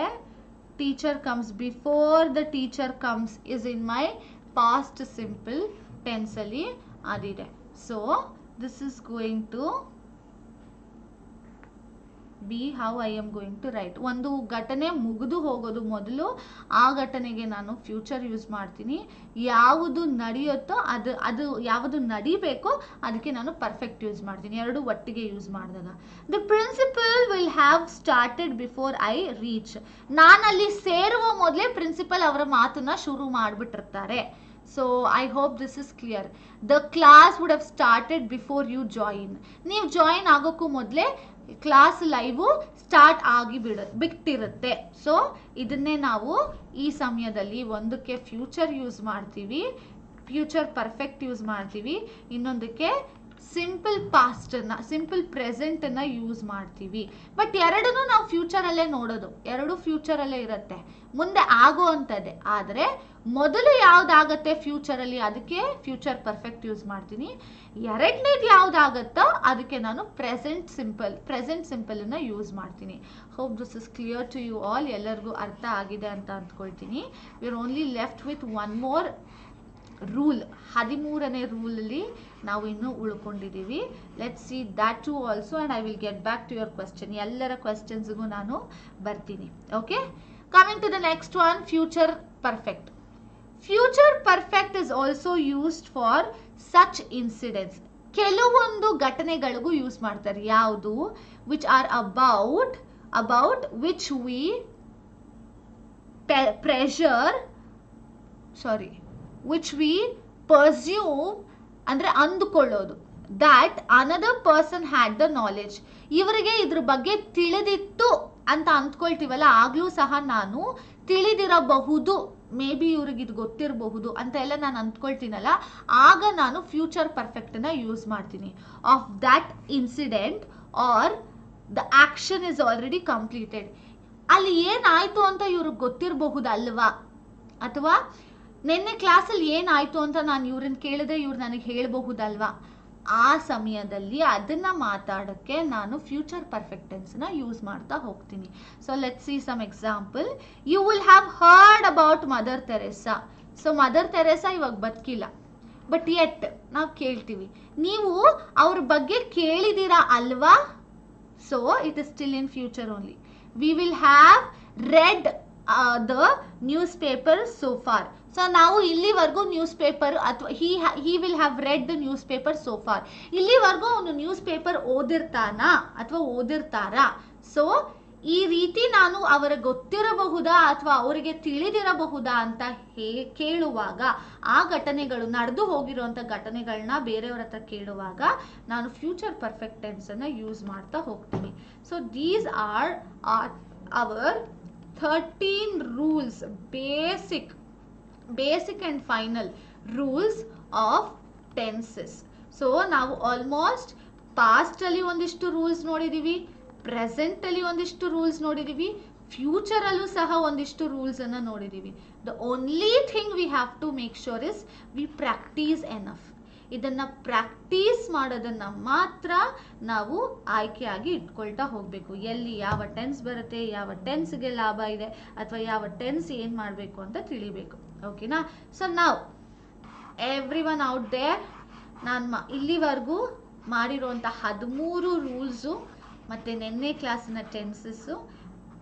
Teacher comes, before the teacher comes is in my past simple tense ಅಲ್ಲಿ ಅದಿದೆ. So this is going to be how I am going to write. ಒಂದು ಘಟನೆ ಮುಗಿದು ಹೋಗೋದು ಮೊದಲು, ಆ ಘಟನೆಗೆ ನಾನು ಫ್ಯೂಚರ್ ಯೂಸ್ ಮಾಡ್ತೀನಿ. ಯಾವುದು ನಡೆಯುತ್ತೋ ಅದು ಯಾವುದು ನಡಿಬೇಕೋ ಅದಕ್ಕೆ ನಾನು ಪರ್ಫೆಕ್ಟ್ ಯೂಸ್ ಮಾಡ್ತೀನಿ, ಎರಡು ಒಟ್ಟಿಗೆ ಯೂಸ್ ಮಾಡಿದಾಗ. The principal will have started before I reach. ನಾನು ಅಲ್ಲಿ ಸೇರುವ ಮೊದಲೇ ಪ್ರಿನ್ಸಿಪಲ್ ಅವರ ಮಾತನ್ನ ಶುರು ಮಾಡಿಬಿಟ್ಟಿರ್ತಾರೆ. So I hope this is clear. The class would have started before you join. ನೀವು ಜಾಯಿನ್ ಆಗೋಕ್ಕೂ ಮೊದಲೇ ಕ್ಲಾಸ್ ಲೈವ್ ಸ್ಟಾರ್ಟ್ ಆಗಿ ಬಿಟ್ಟಿರುತ್ತೆ. ಸೊ ಇದನ್ನೇ ನಾವು ಈ ಸಮಯದಲ್ಲಿ ಒಂದಕ್ಕೆ ಫ್ಯೂಚರ್ ಯೂಸ್ ಮಾಡ್ತೀವಿ, ಫ್ಯೂಚರ್ ಪರ್ಫೆಕ್ಟ್ ಯೂಸ್ ಮಾಡ್ತೀವಿ, ಇನ್ನೊಂದಕ್ಕೆ ಸಿಂಪಲ್ ಪಾಸ್ಟ್ ಅನ್ನ, ಸಿಂಪಲ್ ಪ್ರೆಸೆಂಟ್ ಅನ್ನ ಯೂಸ್ ಮಾಡ್ತೀವಿ. ಬಟ್ ಎರಡನ್ನೂ ನಾವು ಫ್ಯೂಚರ್ ಅಲ್ಲೇ ನೋಡೋದು, ಎರಡು ಫ್ಯೂಚರ್ ಅಲ್ಲೇ ಇರುತ್ತೆ, ಮುಂದೆ ಆಗುವಂಥದ್ದೇ. ಆದರೆ ಮೊದಲು ಯಾವ್ದಾಗತ್ತೆ ಫ್ಯೂಚರ್ ಅಲ್ಲಿ ಅದಕ್ಕೆ ಫ್ಯೂಚರ್ ಪರ್ಫೆಕ್ಟ್ ಯೂಸ್ ಮಾಡ್ತೀನಿ. ಎರಡನೇದು ಯಾವ್ದಾಗತ್ತೋ ಅದಕ್ಕೆ ನಾನು ಪ್ರೆಸೆಂಟ್ ಸಿಂಪಲ್ ಅನ್ನ ಯೂಸ್ ಮಾಡ್ತೀನಿ. Hope this is clear to you all. ಎಲ್ಲರಿಗೂ ಅರ್ಥ ಆಗಿದೆ ಅಂತ ಅಂದ್ಕೊಳ್ತೀನಿ. We are only left with one more rule. 13ನೇ ರೂಲಲ್ಲಿ ನಾವು ಇನ್ನೂ ಉಳ್ಕೊಂಡಿದ್ದೀವಿ. Let's see that to also and I will get back to your question. ಎಲ್ಲರ ಕ್ವೆಶ್ಚನ್ಸ್ಗೂ ನಾನು ಬರ್ತೀನಿ. Okay, coming to the next one, future perfect. Future perfect is also used for such incidents. ಕೆಲವೊಂದು ಘಟನೆಗಳಿಗೂ ಯೂಸ್ ಮಾಡ್ತಾರೆ. ಯಾವುದು? Which are about which we which we presume, ಅಂದ್ರೆ ಅಂದುಕೊಳ್ಳೋದು, that another person had the knowledge. ಇವರಿಗೆ ಇದ್ರ ಬಗ್ಗೆ ತಿಳಿದಿತ್ತು ಅಂತ ಅಂದ್ಕೊಳ್ತೀವಲ್ಲ, ಆಗ್ಲೂ ಸಹ ನಾನು ತಿಳಿದಿರಬಹುದು, ಮೇ ಬಿ ಇವ್ರಿಗೆ ಇದು ಗೊತ್ತಿರಬಹುದು ಅಂತ ಎಲ್ಲ ನಾನು ಅಂದ್ಕೊಳ್ತೀನಲ್ಲ, ಆಗ ನಾನು ಫ್ಯೂಚರ್ ಪರ್ಫೆಕ್ಟ್ ನ ಯೂಸ್ ಮಾಡ್ತೀನಿ. Of that incident are the action is already completed. ಅಲ್ಲಿ ಏನಾಯ್ತು ಅಂತ ಇವ್ರಿಗೆ ಗೊತ್ತಿರಬಹುದಲ್ವಾ, ಅಥವಾ ನಿನ್ನೆ ಕ್ಲಾಸಲ್ಲಿ ಏನಾಯ್ತು ಅಂತ ನಾನು ಇವ್ರನ್ನ ಕೇಳಿದ್ರೆ ಇವ್ರು ನನಗೆ ಹೇಳಬಹುದಲ್ವಾ, ಆ ಸಮಯದಲ್ಲಿ ಅದನ್ನ ಮಾತಾಡಕ್ಕೆ ನಾನು ಫ್ಯೂಚರ್ ಪರ್ಫೆಕ್ಟ್ ಟೆನ್ಸ್ ನ ಯೂಸ್ ಮಾಡ್ತಾ ಹೋಗ್ತೀನಿ. So let's see some example. You will have heard about Mother Teresa. So Mother Teresa ಇವಾಗ ಬದುಕಿಲ್ಲ, ಬಟ್ ಯೆಟ್ ನಾವು ಕೇಳ್ತೀವಿ. ನೀವು ಅವ್ರ ಬಗ್ಗೆ ಕೇಳಿದೀರಾ ಅಲ್ವಾ? So it is still in future only. We will have read the news paper so for. So ನಾವು ಇಲ್ಲಿವರೆಗೂ ನ್ಯೂಸ್ ಪೇಪರ್ ಅಥವಾ he will have read the news paper so for. ಇಲ್ಲಿವರೆಗೂ ಅವನು ನ್ಯೂಸ್ ಪೇಪರ್ ಓದಿರ್ತಾನಾ ಅಥವಾ ಓದಿರ್ತಾರಾ? ಸೊ ಈ ರೀತಿ ನಾನು ಅವರಿಗೆ ಗೊತ್ತಿರಬಹುದಾ ಅಥವಾ ಅವರಿಗೆ ತಿಳಿದಿರಬಹುದಾ ಅಂತ ಕೇಳುವಾಗ, ಆ ಘಟನೆಗಳು ನಡೆದು ಹೋಗಿರುವಂತ ಘಟನೆಗಳನ್ನ ಬೇರೆಯವ್ರ ಹತ್ರ ಕೇಳುವಾಗ ನಾನು ಫ್ಯೂಚರ್ ಪರ್ಫೆಕ್ಟ್ ಟೆನ್ಸ್ ಅನ್ನ ಯೂಸ್ ಮಾಡ್ತಾ ಹೋಗ್ತೀನಿ. So these are our 13 rules, basic and final rules of tenses. So ನಾವು ಆಲ್ಮೋಸ್ಟ್ ಪಾಸ್ಟ್ ಅಲ್ಲಿ ಒಂದಿಷ್ಟು ರೂಲ್ಸ್ ನೋಡಿದೀವಿ, ಪ್ರೆಸೆಂಟ್ ಅಲ್ಲಿ ಒಂದಿಷ್ಟು ರೂಲ್ಸ್ ನೋಡಿದೀವಿ, ಫ್ಯೂಚರ್ ಅಲ್ಲೂ ಸಹ ಒಂದಿಷ್ಟು ರೂಲ್ಸ್ ಅನ್ನ ನೋಡಿದೀವಿ. The only thing we have to make sure is we practice enough. ಇದನ್ನ ಪ್ರಾಕ್ಟೀಸ್ ಮಾಡೋದನ್ನ ಮಾತ್ರ ನಾವು ಆಯ್ಕೆಯಾಗಿ ಇಟ್ಕೊಳ್ತಾ ಹೋಗ್ಬೇಕು. ಎಲ್ಲಿ ಯಾವ ಟೆನ್ಸ್ ಬರುತ್ತೆ, ಯಾವ ಟೆನ್ಸ್ಗೆ ಲಾಭ ಇದೆ, ಅಥವಾ ಯಾವ ಟೆನ್ಸ್ ಏನ್ ಮಾಡಬೇಕು ಅಂತ ತಿಳಿಬೇಕು. ಓಕೆನಾ? ಸೊ ನಾವು ಎವ್ರಿ ಒನ್ ಔಟ್ ದೇರ್, ನಾನು ಇಲ್ಲಿವರೆಗೂ ಮಾಡಿರುವಂಥ 13 ರೂಲ್ಸು ಮತ್ತು ನಿನ್ನೆ ಕ್ಲಾಸಿನ ಟೆನ್ಸಸ್ಸು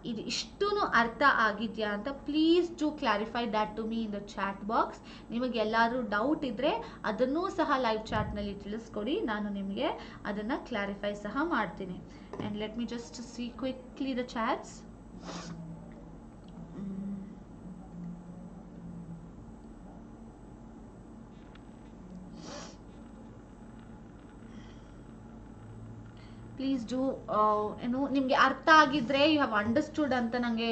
ಇದು ಇಷ್ಟೂ ಅರ್ಥ ಆಗಿದೆಯಾ ಅಂತ please to clarify that to me in the chat box. ನಿಮಗೆ ಎಲ್ಲಾದರೂ ಡೌಟ್ ಇದ್ದರೆ ಅದನ್ನೂ ಸಹ ಲೈವ್ ಚಾಟ್ನಲ್ಲಿ ತಿಳಿಸ್ಕೊಡಿ, ನಾನು ನಿಮಗೆ ಅದನ್ನು ಕ್ಲಾರಿಫೈ ಸಹ ಮಾಡ್ತೀನಿ. And let me just see quickly the chats. Please do ನಿಮಗೆ ಅರ್ಥ ಆಗಿದ್ರೆ ಯು ಹ್ಯಾವ್ ಅಂಡರ್ಸ್ಟುಡ್ ಅಂತ ನನಗೆ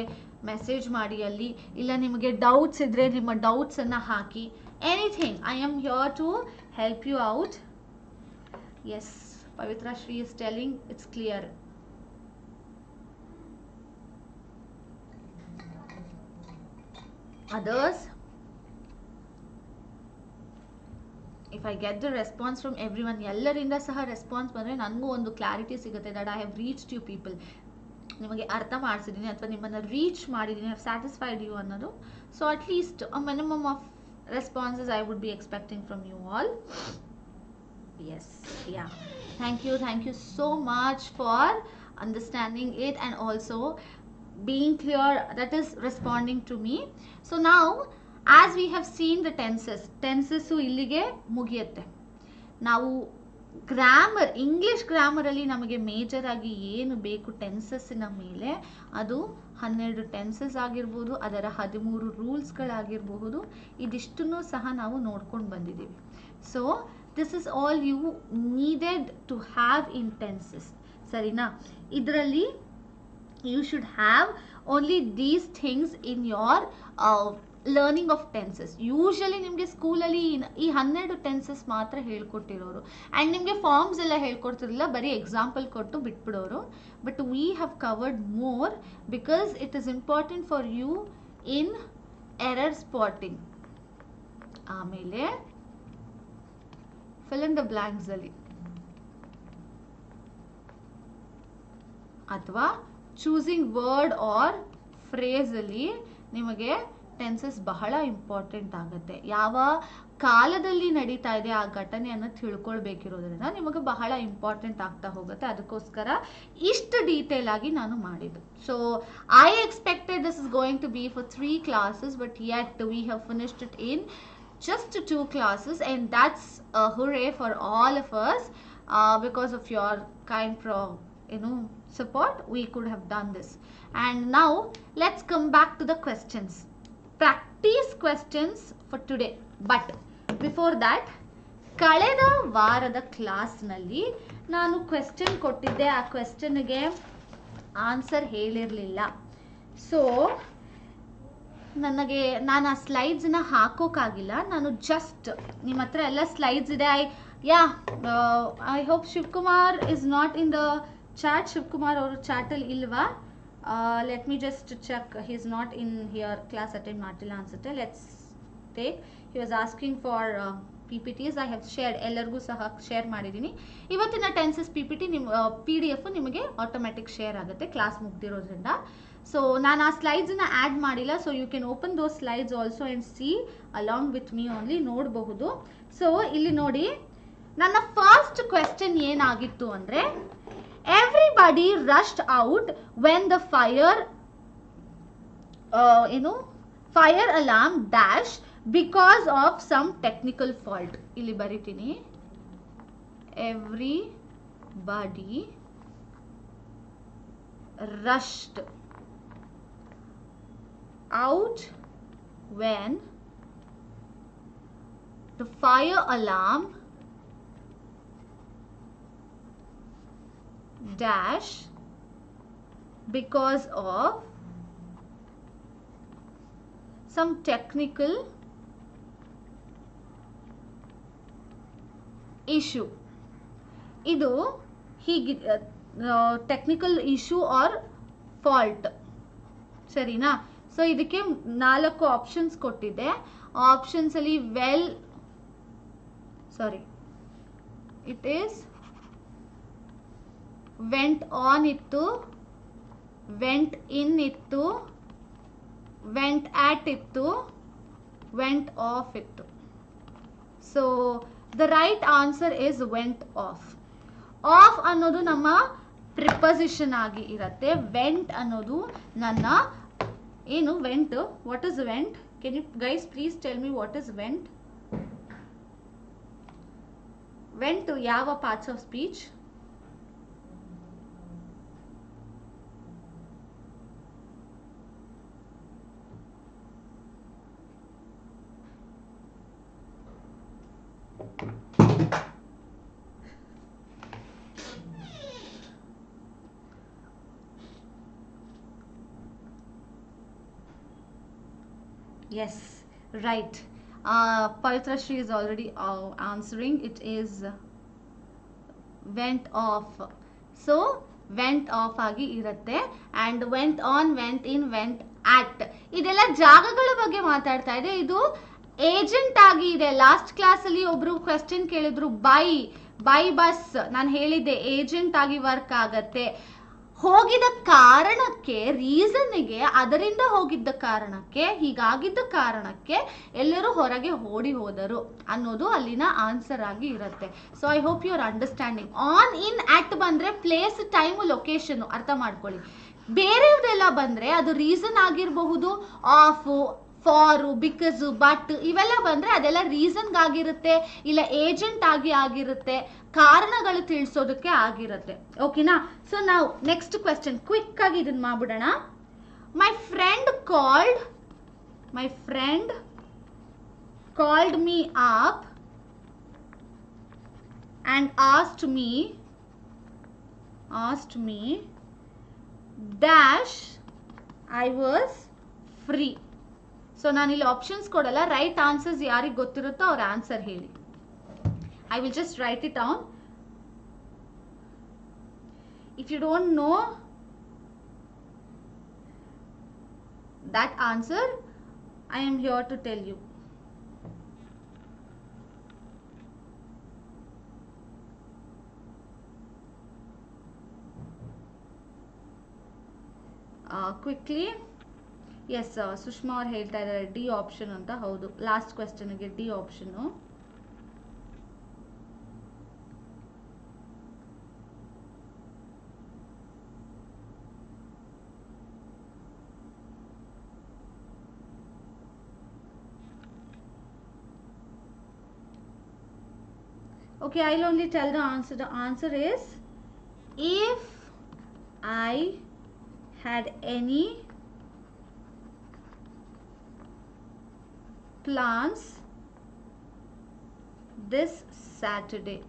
ಮೆಸೇಜ್ ಮಾಡಿ ಅಲ್ಲಿ. ಇಲ್ಲ ನಿಮಗೆ ಡೌಟ್ಸ್ ಇದ್ದರೆ ನಿಮ್ಮ ಡೌಟ್ಸನ್ನು ಹಾಕಿ. Anything, I am here to help you out. Yes, Pavitra Shri is telling it's clear. Others, if I get the response from everyone, ಎಲ್ಲರಿಂದ ಸಹ ರೆಸ್ಪಾನ್ಸ್ ಬಂದರೆ ನನಗೂ ಒಂದು ಕ್ಲಾರಿಟಿ ಸಿಗುತ್ತೆ that I have reached you people. ನಿಮಗೆ ಅರ್ಥ ಮಾಡಿಸಿದ್ದೀನಿ ಅಥವಾ ನಿಮ್ಮನ್ನು ರೀಚ್ ಮಾಡಿದ್ದೀನಿ, ಹ್ಯಾವ್ ಸ್ಯಾಟಿಸ್ಫೈಡ್ ಯು ಅನ್ನೋದು. So at least a minimum of responses I would be expecting from you all. Yes, yeah, thank you so much for understanding it and also being clear, that is responding to me. So now as we have seen the tenses ಇಲ್ಲಿಗೆ ಮುಗಿಯುತ್ತೆ. ನಾವು grammar, English ಗ್ರಾಮರಲ್ಲಿ ನಮಗೆ major ಆಗಿ ಏನು ಬೇಕು ಟೆನ್ಸಸ್ಸಿನ ಮೇಲೆ, ಅದು 12 tenses ಆಗಿರ್ಬೋದು, ಅದರ 13 ರೂಲ್ಸ್ಗಳಾಗಿರಬಹುದು, ಇದಿಷ್ಟನ್ನು ಸಹ ನಾವು ನೋಡ್ಕೊಂಡು ಬಂದಿದ್ದೀವಿ. So this is all you needed to have in tenses. ಸರಿನಾ? ಇದರಲ್ಲಿ you should have only these things in your learning of tenses. Usually ನಿಮಗೆ ಸ್ಕೂಲಲ್ಲಿ ಈ 12 ಟೆನ್ಸಸ್ ಮಾತ್ರ ಹೇಳ್ಕೊಟ್ಟಿರೋರು, ಆ್ಯಂಡ್ ನಿಮಗೆ ಫಾರ್ಮ್ಸ್ ಎಲ್ಲ ಹೇಳ್ಕೊಡ್ತಿರಲಿಲ್ಲ, ಬರೀ ಎಕ್ಸಾಂಪಲ್ ಕೊಟ್ಟು ಬಿಟ್ಬಿಡೋರು. But we have covered more because it is important for you in error spotting. ಆಮೇಲೆ ಫಿಲ್ ಇನ್ ದ ಬ್ಲ್ಯಾಂಕ್ಸ್ ಅಲ್ಲಿ ಅಥವಾ ಚೂಸಿಂಗ್ ವರ್ಡ್ ಆರ್ ಫ್ರೇಸ್ ಅಲ್ಲಿ ನಿಮಗೆ ಟೆನ್ಸಸ್ ಬಹಳ ಇಂಪಾರ್ಟೆಂಟ್ ಆಗುತ್ತೆ. ಯಾವ ಕಾಲದಲ್ಲಿ ನಡೀತಾ ಇದೆ ಆ ಘಟನೆಯನ್ನು ತಿಳ್ಕೊಳ್ಬೇಕಿರೋದ್ರಿಂದ ನಿಮಗೆ ಬಹಳ ಇಂಪಾರ್ಟೆಂಟ್ ಆಗ್ತಾ ಹೋಗುತ್ತೆ. ಅದಕ್ಕೋಸ್ಕರ ಇಷ್ಟು ಡೀಟೇಲ್ ಆಗಿ ನಾನು ಮಾಡಿದ್ದು. So I expected this is going to be for 3 classes, but yet we have finished it in just 2 classes, and that's a hooray for all of us. Because of your kind support, we could have done this. And now let's come back to the questions, practice questions for today. But before that, ಕಳೆದ ವಾರದ ಕ್ಲಾಸ್ನಲ್ಲಿ ನಾನು question ಕೊಟ್ಟಿದ್ದೆ, ಆ ಕ್ವೆಶ್ಚನ್ಗೆ answer ಹೇಳಿರಲಿಲ್ಲ. So ನಾನು ಆ ಸ್ಲೈಡ್ಸ್ನ ಹಾಕೋಕ್ಕಾಗಿಲ್ಲ. ನಾನು just ನಿಮ್ಮ ಹತ್ರ ಎಲ್ಲ ಸ್ಲೈಡ್ಸ್ ಇದೆ. I hope Shivakumar is not in the chat. Shivakumar ಅವರು ಚಾಟಲ್ಲಿ ಇಲ್ವಾ? Let me just check. He is not in here. Class attend ಮಾಡ್ತಿಲ್ಲ ಅನ್ಸುತ್ತೆ. Let's take. He was asking for PPTs. I have shared, ಎಲ್ಲರಿಗೂ ಸಹ ಶೇರ್ ಮಾಡಿದ್ದೀನಿ. ಇವತ್ತಿನ ಟೆನ್ಸಸ್ PPT ನಿಮ್ಮ PDF ನಿಮಗೆ ಆಟೋಮ್ಯಾಟಿಕ್ ಶೇರ್ ಆಗುತ್ತೆ ಕ್ಲಾಸ್ ಮುಗ್ದಿರೋದ್ರಿಂದ. ಸೊ ನಾನು ಆ ಸ್ಲೈಡ್ಸನ್ನ ಆ್ಯಡ್ ಮಾಡಿಲ್ಲ. So you can open those slides also and see along with me only, ನೋಡಬಹುದು. ಸೊ ಇಲ್ಲಿ ನೋಡಿ, ನನ್ನ ಫಸ್ಟ್ ಕ್ವೆಶ್ಚನ್ ಏನಾಗಿತ್ತು ಅಂದರೆ, everybody rushed out when the fire alarm dash because of some technical fault. ಇಲ್ಲಿ ಬರಿತೀನಿ, everybody rushed out when the fire alarm dash because of some technical issue. Idu technical issue or fault. Sarina? So idike 4 options kottide. Options alli it is went on ittu, went in ittu, went at ittu, went off ittu. So the right answer is went off. Off annodu nama preposition agi iratte. Went annodu nanna enu went. What is went? Can you guys please tell me what is went? Went to yava parts of speech? Yes, right. Pavitra Shri is already answering. It is went off. So went off agi iratte and went on, went in, went at. Idella jagagala ಬಗ್ಗೆ ಮಾತಾಡ್ತಾ ಇದೆ. ಇದು agent ಆಗಿ ಇದೆ. Last class ಅಲ್ಲಿ ಒಬ್ರು question ಕೇಳಿದ್ರು by bus. ನಾನು ಹೇಳಿದ್ದೆ ಏಜೆಂಟ್ ಆಗಿ ವರ್ಕ್ ಆಗತ್ತೆ. ಹೋಗಿದ ಕಾರಣಕ್ಕೆ, ರೀಸನ್ಗೆ, ಅದರಿಂದ ಹೋಗಿದ್ದ ಕಾರಣಕ್ಕೆ, ಹೀಗಾಗಿದ್ದ ಕಾರಣಕ್ಕೆ ಎಲ್ಲರೂ ಹೊರಗೆ ಓಡಿ ಹೋದರು ಅನ್ನೋದು ಅಲ್ಲಿನ ಆನ್ಸರ್ ಆಗಿ ಇರುತ್ತೆ. So I hope you are understanding. On, in, at ಬಂದ್ರೆ ಪ್ಲೇಸ್, ಟೈಮ್, ಲೊಕೇಶನ್ ಅರ್ಥ ಮಾಡ್ಕೊಳ್ಳಿ. ಬೇರೆಯವರೆಲ್ಲ ಬಂದ್ರೆ ಅದು ರೀಸನ್ ಆಗಿರಬಹುದು, ಆಫ್, ಫಾರ್, ಬಿಕಾಸ್, ಬಟ್ ಇವೆಲ್ಲ ಬಂದ್ರೆ ಅದೆಲ್ಲ ರೀಸನ್ ಆಗಿರುತ್ತೆ, ಇಲ್ಲ ಏಜೆಂಟ್ ಆಗಿರುತ್ತೆ, ಕಾರಣಗಳು ತಿಳಿಸೋದಕ್ಕೆ ಆಗಿರುತ್ತೆ. ಓಕೆನಾ? ಸೊ ನಾವು ನೆಕ್ಸ್ಟ್ ಕ್ವೆಶ್ಚನ್ ಕ್ವಿಕ್ ಆಗಿ ಇದನ್ನ ಮಾಡ್ಬಿಡೋಣ. My friend called me up and asked me dash I was free. So ನಾನಿಲ್ಲಿ ಆಪ್ಷನ್ಸ್ ಕೊಡಲ್ಲ. ರೈಟ್ ಆನ್ಸರ್ಸ್ ಯಾರಿಗೆ ಗೊತ್ತಿರುತ್ತೋ ಅವ್ರ ಆನ್ಸರ್ ಹೇಳಿ. I will just write it down. If you don't know that answer, I am here to tell you. Quickly. Yes, Sushma ಅವ್ರು ಹೇಳ್ತಾ ಇದ್ದಾರೆ D option ಅಂತ. ಹೌದು, ಲಾಸ್ಟ್ ಕ್ವೆಶ್ಚನ್ಗೆ D option. Okay, I'll only tell the answer. The answer is, if I had any plans this Saturday.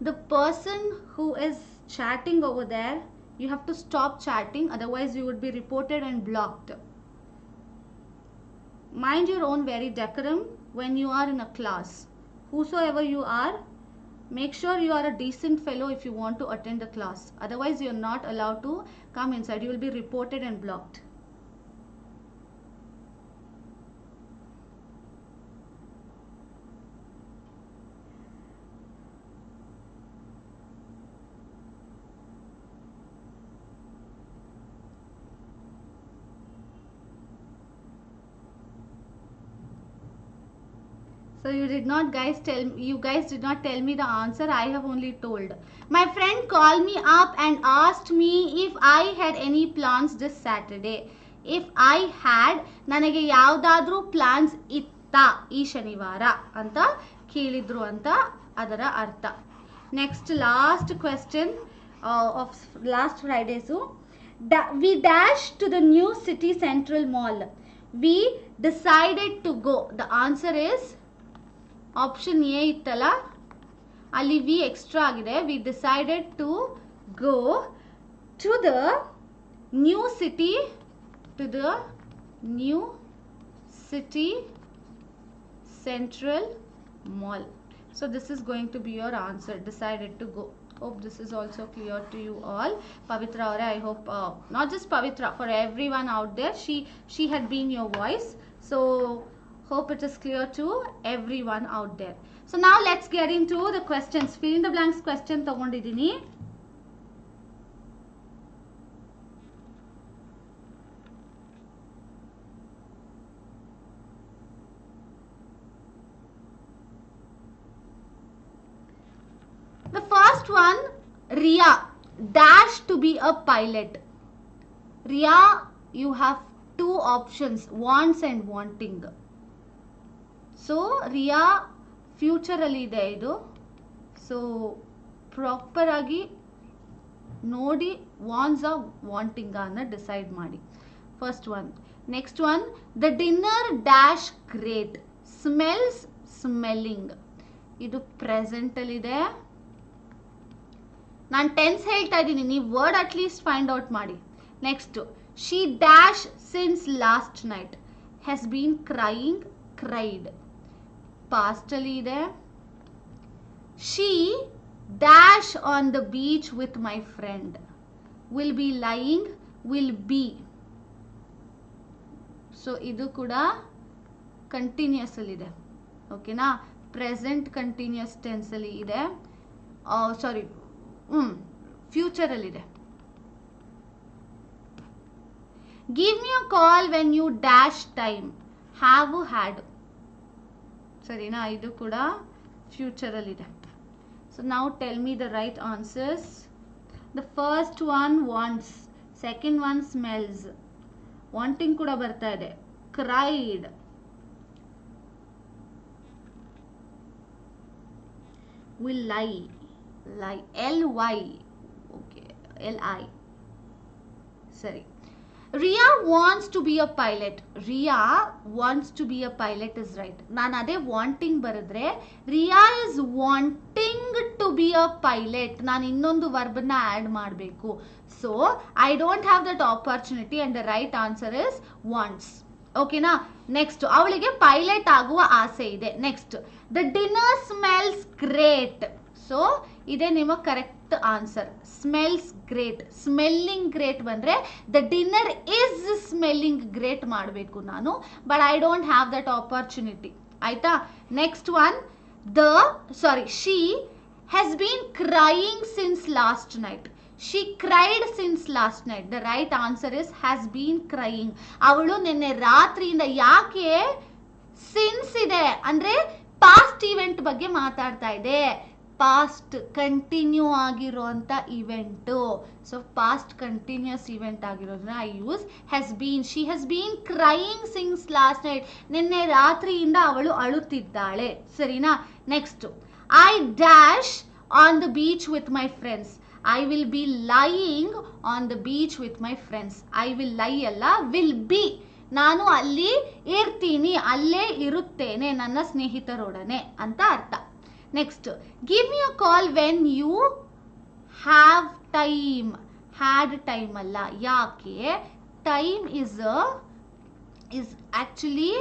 The person who is chatting over there, you have to stop chatting, otherwise you would be reported and blocked. Mind your own very decorum when you are in a class. Whosoever you are, make sure you are a decent fellow if you want to attend the class. Otherwise you are not allowed to come inside. You will be reported and blocked. So you guys did not tell me the answer. I have only told. My friend called me up and asked me if I had any plans this Saturday. If I had, ನನಗೆ ಯಾವುದಾದರೂ plans ಇತ್ತ ಈ ಶನಿವಾರ ಅಂತ ಕೇಳಿದ್ರು ಅಂತ ಅದರ ಅರ್ಥ. Next last question of last Fridays. We dashed to the new city central mall. We decided to go. The answer is option A ಇತ್ತಲ್ಲ, ಅಲ್ಲಿ ವಿ ಎಕ್ಸ್ಟ್ರಾ ಆಗಿದೆ. We decided to go to the new city, to the new city central mall. So this is going to be your answer, decided to go. Hope this is also clear to you all. Pavitra aure, I hope not just Pavitra, for everyone out there, she had been your voice, so hope it is clear to everyone out there. So now let's get into the questions. Fill in the blanks question tagondidini. The first one, Ria dash to be a pilot. Ria, you have two options, wants and wanting. So Ria future ಅಲ್ಲಿ ಇದೆ ಇದು. So proper ಆಗಿ ನೋಡಿ wants or wanting ಅನ್ನ decide ಮಾಡಿ. First one. Next one, the dinner dash great, smells smelling. ಇದು present ಅಲ್ಲಿ ಇದೆ. ನಾನು ಟೆನ್ಸ್ ಹೇಳ್ತಾ ಇದ್ದೀನಿ, ನೀವು word at least find out ಮಾಡಿ. Next, she dash since last night, has been crying, cried. Past ಅಲ್ಲಿ ಇದೆ. She dash on the beach with my friend, will be lying, will be. So ಇದು ಕೂಡ continuous ಅಲ್ಲಿ ಇದೆ. ಓಕೆನಾ, present continuous tense ಅಲ್ಲಿ ಇದೆ. ಸಾರಿ, ಫ್ಯೂಚರ್ ಅಲ್ಲಿ ಇದೆ. Give me a call when you dash time, have had. ಸರಿನಾ, ಇದು ಕೂಡ ಫ್ಯೂಚರ್ ಅಲ್ಲಿ ಇದೆ. So now tell me the right answers. The first one wants, second one smells, wanting ಕೂಡ ಬರ್ತಾ ಇದೆ. ಕ್ರೈಡ್, ವಿಲ್ ಲೈ, ಲೈ, L-Y, okay, L-I. ಸರಿ. Ria wants to be a pilot. Ria wants to be a pilot is right. ನಾನು ಅದೇ wanting ಬರೆದ್ರೆ Ria is wanting to be a pilot. ನಾನು ಇನ್ನೊಂದು ವರ್ಬನ್ನ ಆಡ್ ಮಾಡಬೇಕು. So I don't have that opportunity and the right answer is wants. ಓಕೆನಾ. Next, ಅವಳಿಗೆ pilot ಆಗುವ ಆಸೆ ಇದೆ. Next, the dinner smells great. So ಇದೇ ನಿಮ್ಮ correct answer. Smells great, smelling great ಬಂದ್ರೆ the dinner is smelling great ಮಾಡಬೇಕು ನಾನು, but I don't have that opportunity. ಆಯ್ತಾ. Next one, she has been crying since last night. She cried since last night. The right answer is has been crying. ಅವಳು ನಿನ್ನೆ ರಾತ್ರಿಯಿಂದ, ಯಾಕೆ since ಇದೆ ಅಂದ್ರೆ past event ಬಗ್ಗೆ ಮಾತಾಡ್ತಾ ಇದೆ. ಪಾಸ್ಟ್ ಕಂಟಿನ್ಯೂ ಆಗಿರುವಂತ event. So past continuous event ಆಗಿರೋದನ್ನ I use has been. She has been crying since last night. ನಿನ್ನೆ ರಾತ್ರಿಯಿಂದ ಅವಳು ಅಳುತ್ತಿದ್ದಾಳೆ. ಸರಿನಾ. Next, I dash on the beach with my friends. I will be lying on the beach with my friends. I will lie ಅಲ್ಲ, will be. ನಾನು ಅಲ್ಲಿ ಇರ್ತೀನಿ, ಅಲ್ಲೇ ಇರುತ್ತೇನೆ ನನ್ನ ಸ್ನೇಹಿತರೊಡನೆ ಅಂತ ಅರ್ಥ. Next, give me a call when you have time. Had time ಅಲ್ಲ. ಯಾಕೆ? Time is actually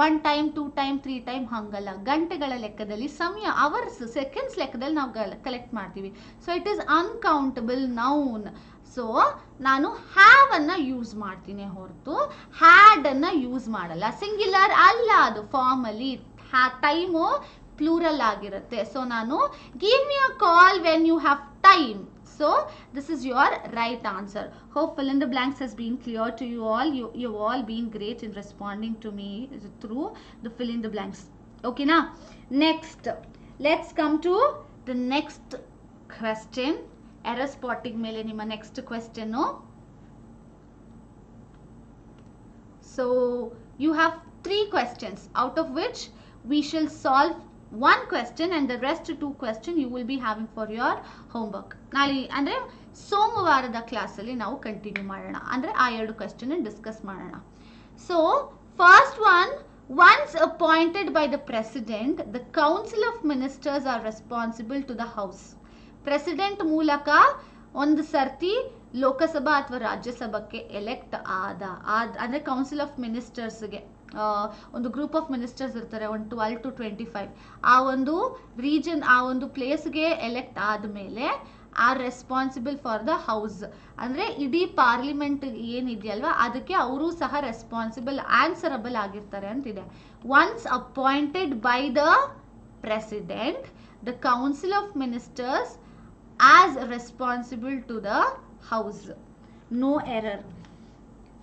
1 time 2 time 3 time ಹಂಗಲ್ಲ. ಗಂಟೆಗಳ ಲೆಕ್ಕದಲ್ಲಿ, ಸಮಯ, ಅವರ್ಸ್, ಸೆಕೆಂಡ್ಸ್ ಲೆಕ್ಕದಲ್ಲಿ ನಾವು ಕಲೆಕ್ಟ್ ಮಾಡ್ತೀವಿ. So it is uncountable noun. So ನಾನು ಹ್ಯಾವ್ ಅನ್ನ ಯೂಸ್ ಮಾಡ್ತೀನಿ ಹೊರತು ಹ್ಯಾಡ್ ಅನ್ನ ಯೂಸ್ ಮಾಡಲ್ಲ. ಸಿಂಗ್ಯುಲರ್ ಅಲ್ಲ ಅದು, ಫಾರ್ಮಲಿ ಟೈಮು ಪ್ಲೂರಲ್ ಆಗಿರುತ್ತೆ. ಸೊ ನಾನು give me a call when you have time. So this is your right answer. Hope fill in the blanks has been clear to you all. You've all been great in responding to me through the fill in the blanks. Okay now, next let's come to the next question. Error spotting mele nima next question. So you have 3 questions, out of which we shall solve 1 question and the rest 2 question you will be having for your homework. ನಾಳೆ ಅಂದರೆ ಸೋಮವಾರದ ಕ್ಲಾಸಲ್ಲಿ ನಾವು continue ಮಾಡೋಣ, ಅಂದರೆ ಆ 2 question discuss ಮಾಡೋಣ. So first one, once appointed by the president, the council of ministers are responsible to the house. President ಮೂಲಕ ಒಂದು ಸರ್ತಿ ಲೋಕಸಭಾ ಅಥವಾ ರಾಜ್ಯಸಭಕ್ಕೆ ಎಲೆಕ್ಟ್ ಅಂದರೆ ಕೌನ್ಸಿಲ್ ಆಫ್ ಮಿನಿಸ್ಟರ್ಸ್ಗೆ ಒಂದು ಗ್ರೂಪ್ ಆಫ್ ಮಿನಿಸ್ಟರ್ಸ್ ಇರ್ತಾರೆ, ಒಂದು 12 to 25, ಆ ಒಂದು ರೀಜನ್ ಆ ಒಂದು ಪ್ಲೇಸ್ಗೆ ಎಲೆಕ್ಟ್ ಆದಮೇಲೆ are responsible for the house, ಅಂದರೆ ಇಡೀ ಪಾರ್ಲಿಮೆಂಟ್ ಏನಿದೆಯಲ್ವಾ ಅದಕ್ಕೆ ಅವರು ಸಹ ರೆಸ್ಪಾನ್ಸಿಬಲ್ ಆನ್ಸರಬಲ್ ಆಗಿರ್ತಾರೆ ಅಂತಿದೆ. Once appointed by the president, the council of ministers as responsible to the house. No error.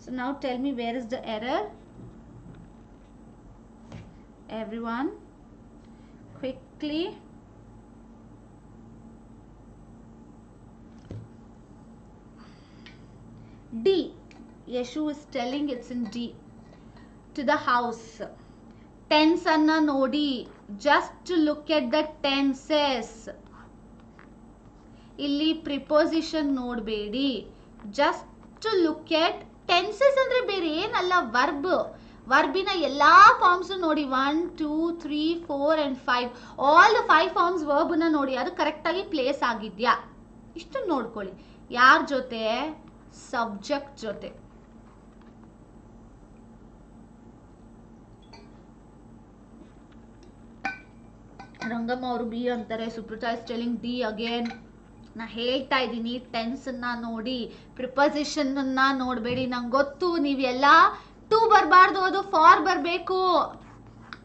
So now tell me, where is the error? Everyone quickly. D. Yeshu is telling it's in D. To the house. Tense anna nodi. Just to look at the tenses. ಇಲ್ಲಿ preposition ನೋಡಬೇಡಿ, just to look at tenses ಅಂದರೆ ಬೇರೆ ಏನಲ್ಲ, ವರ್ಬಿನ ಎಲ್ಲ forms ನೋಡಿ, 1 2 3 4 and 5, all 5 forms ವರ್ಬ್ನ ನೋಡಿ, ಅದು ಕರೆಕ್ಟಾಗಿ ಪ್ಲೇಸ್ ಆಗಿದ್ಯಾ ಇಷ್ಟು ನೋಡ್ಕೊಳ್ಳಿ. ಯಾರ ಜೊತೆ? ಸಬ್ಜೆಕ್ಟ್ ಜೊತೆ. ರಂಗಮ್ಮ ಅವರು ಬಿ ಅಂತಾರೆ, ಸುಪ್ರತಾ ಇಸ್ ಟೆಲಿಂಗ್ ಡಿ ಅಗೇನ್. ನಾ ಹೇಳ್ತಾ ಇದ್ದೀನಿ, ಟೆನ್ಸನ್ನ ನೋಡಿ, ಪ್ರಿಪೋಸಿಷನ್ನ ನೋಡಬೇಡಿ. ನಂಗೆ ಗೊತ್ತು ನೀವೆಲ್ಲ ಟು ಬರಬಾರ್ದು, ಅದು ಫಾರ್ ಬರಬೇಕು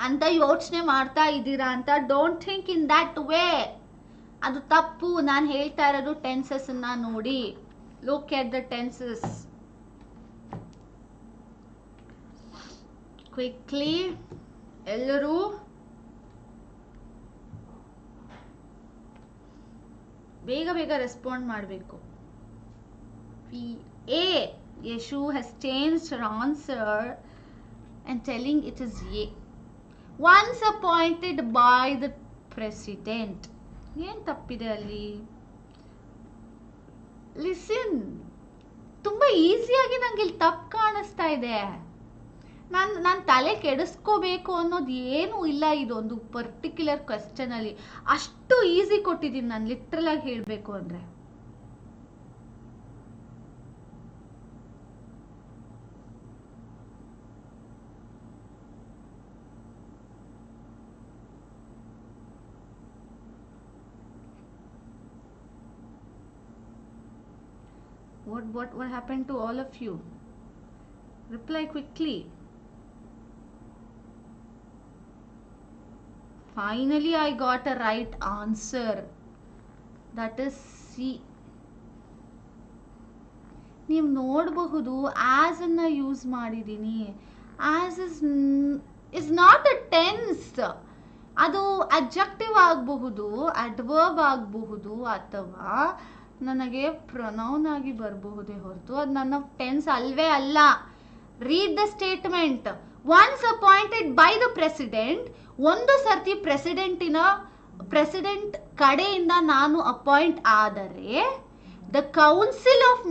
ಅಂತ ಯೋಚನೆ ಮಾಡ್ತಾ ಇದ್ದೀರಾ ಅಂತ. Don't think in that way, ಅದು ತಪ್ಪು. ನಾನು ಹೇಳ್ತಾ ಇರೋದು ಟೆನ್ಸಸ್ನ ನೋಡಿ. Look at the tenses quickly. ಎಲ್ಲರೂ ಬೇಗ ಬೇಗ ರೆಸ್ಪಾಂಡ್ ಮಾಡಬೇಕು. A. Yeshu has changed her answer and telling it is A. Once appointed by the president. ಏನು ತಪ್ಪಿದೆ ಅಲ್ಲಿ? ಲಿಸನ್, ತುಂಬ ಈಸಿಯಾಗಿ ನಂಗೆ ಇಲ್ಲಿ ತಪ್ಪು ಕಾಣಿಸ್ತಾ ಇದೆ. ನಾನು ತಲೆ ಕೆಡಿಸ್ಕೋಬೇಕು ಅನ್ನೋದು ಏನೂ ಇಲ್ಲ. ಇದೊಂದು ಪರ್ಟಿಕ್ಯುಲರ್ ಕ್ವೆಶ್ಚನ್ ಅಲ್ಲಿ ಅಷ್ಟು ಈಸಿ ಕೊಟ್ಟಿದ್ದೀನಿ ನಾನು, ಲಿಟ್ರಲ್ ಆಗಿ ಹೇಳಬೇಕು ಅಂದ್ರೆ. What happened to all of you? Reply quickly. Finally, I got a right answer. That is C. ನೀವು ನೋಡಬಹುದು, ಆಸ್ ಅನ್ನ ಯೂಸ್ ಮಾಡಿದ್ದೀನಿ. As is not a tense. ಅದು ಅಡ್ಜೆಕ್ಟಿವ್ ಆಗಬಹುದು, ಅಡ್ವರ್ಬ್ ಆಗಬಹುದು, ಅಥವಾ ನನಗೆ ಪ್ರೊನೌನ್ ಆಗಿ ಬರಬಹುದೇ ಹೊರತು ಅದು ನನ್ನ ಟೆನ್ಸ್ ಅಲ್ವೇ ಅಲ್ಲ. Read the statement. Once appointed by the president, ಒಂದು ಸರ್ತಿ ಪ್ರೆಸಿಡೆಂಟ್ ಕಡೆಯಿಂದ ನಾನು ಅಪಾಯಿಂಟ್ ಆದರೆ, ದ ಕೌನ್ಸಿಲ್ ಆಫ್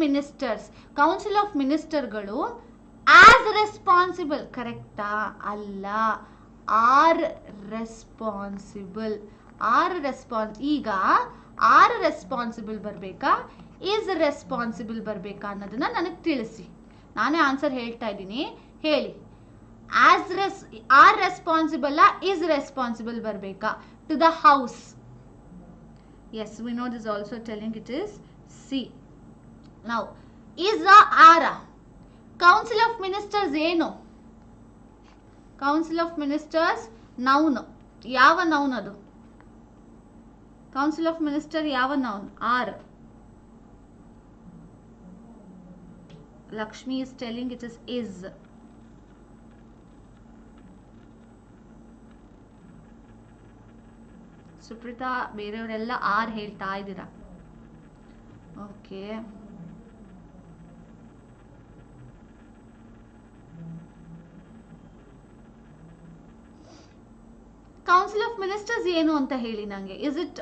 ಮಿನಿಸ್ಟರ್ಗಳು ಆಸ್ ರೆಸ್ಪಾನ್ಸಿಬಲ್, ಕರೆಕ್ಟಾ? ಅಲ್ಲ, ಆರ್ ರೆಸ್ಪಾನ್ಸಿಬಲ್. ಈಗ ಆರ್ ರೆಸ್ಪಾನ್ಸಿಬಲ್ ಬರಬೇಕಾ, ಈಸ್ ರೆಸ್ಪಾನ್ಸಿಬಲ್ ಬರಬೇಕಾ ಅನ್ನೋದನ್ನ ನನಗೆ ತಿಳಿಸಿ. ನಾನೇ ಆನ್ಸರ್ ಹೇಳ್ತಾ ಇದ್ದೀನಿ, ಹೇಳಿ. ಆರ್ ರೆಸ್ಪಾನ್ಸಿಬಲ್ ಈಸ್ ರೆಸ್ಪಾನ್ಸಿಬಲ್ ಬರಬೇಕಾ? To the house. Yes, Vinod is also telling it is C. Now is are council of ministers ಏನು? Council of ministers noun. ಯಾವ ನೌನ್ ಅದು? ಕೌನ್ಸಿಲ್ ಆಫ್ ಮಿನಿಸ್ಟರ್ ಯಾವ noun? Are. Lakshmi is telling it is. Supreetha, ಬೇರೆಯವರೆಲ್ಲ are ಹೇಳ್ತಾ ಇದ್ದೀರಾ. Okay, council of ministers ಏನು ಅಂತ ಹೇಳಿ ನಂಗೆ. Is it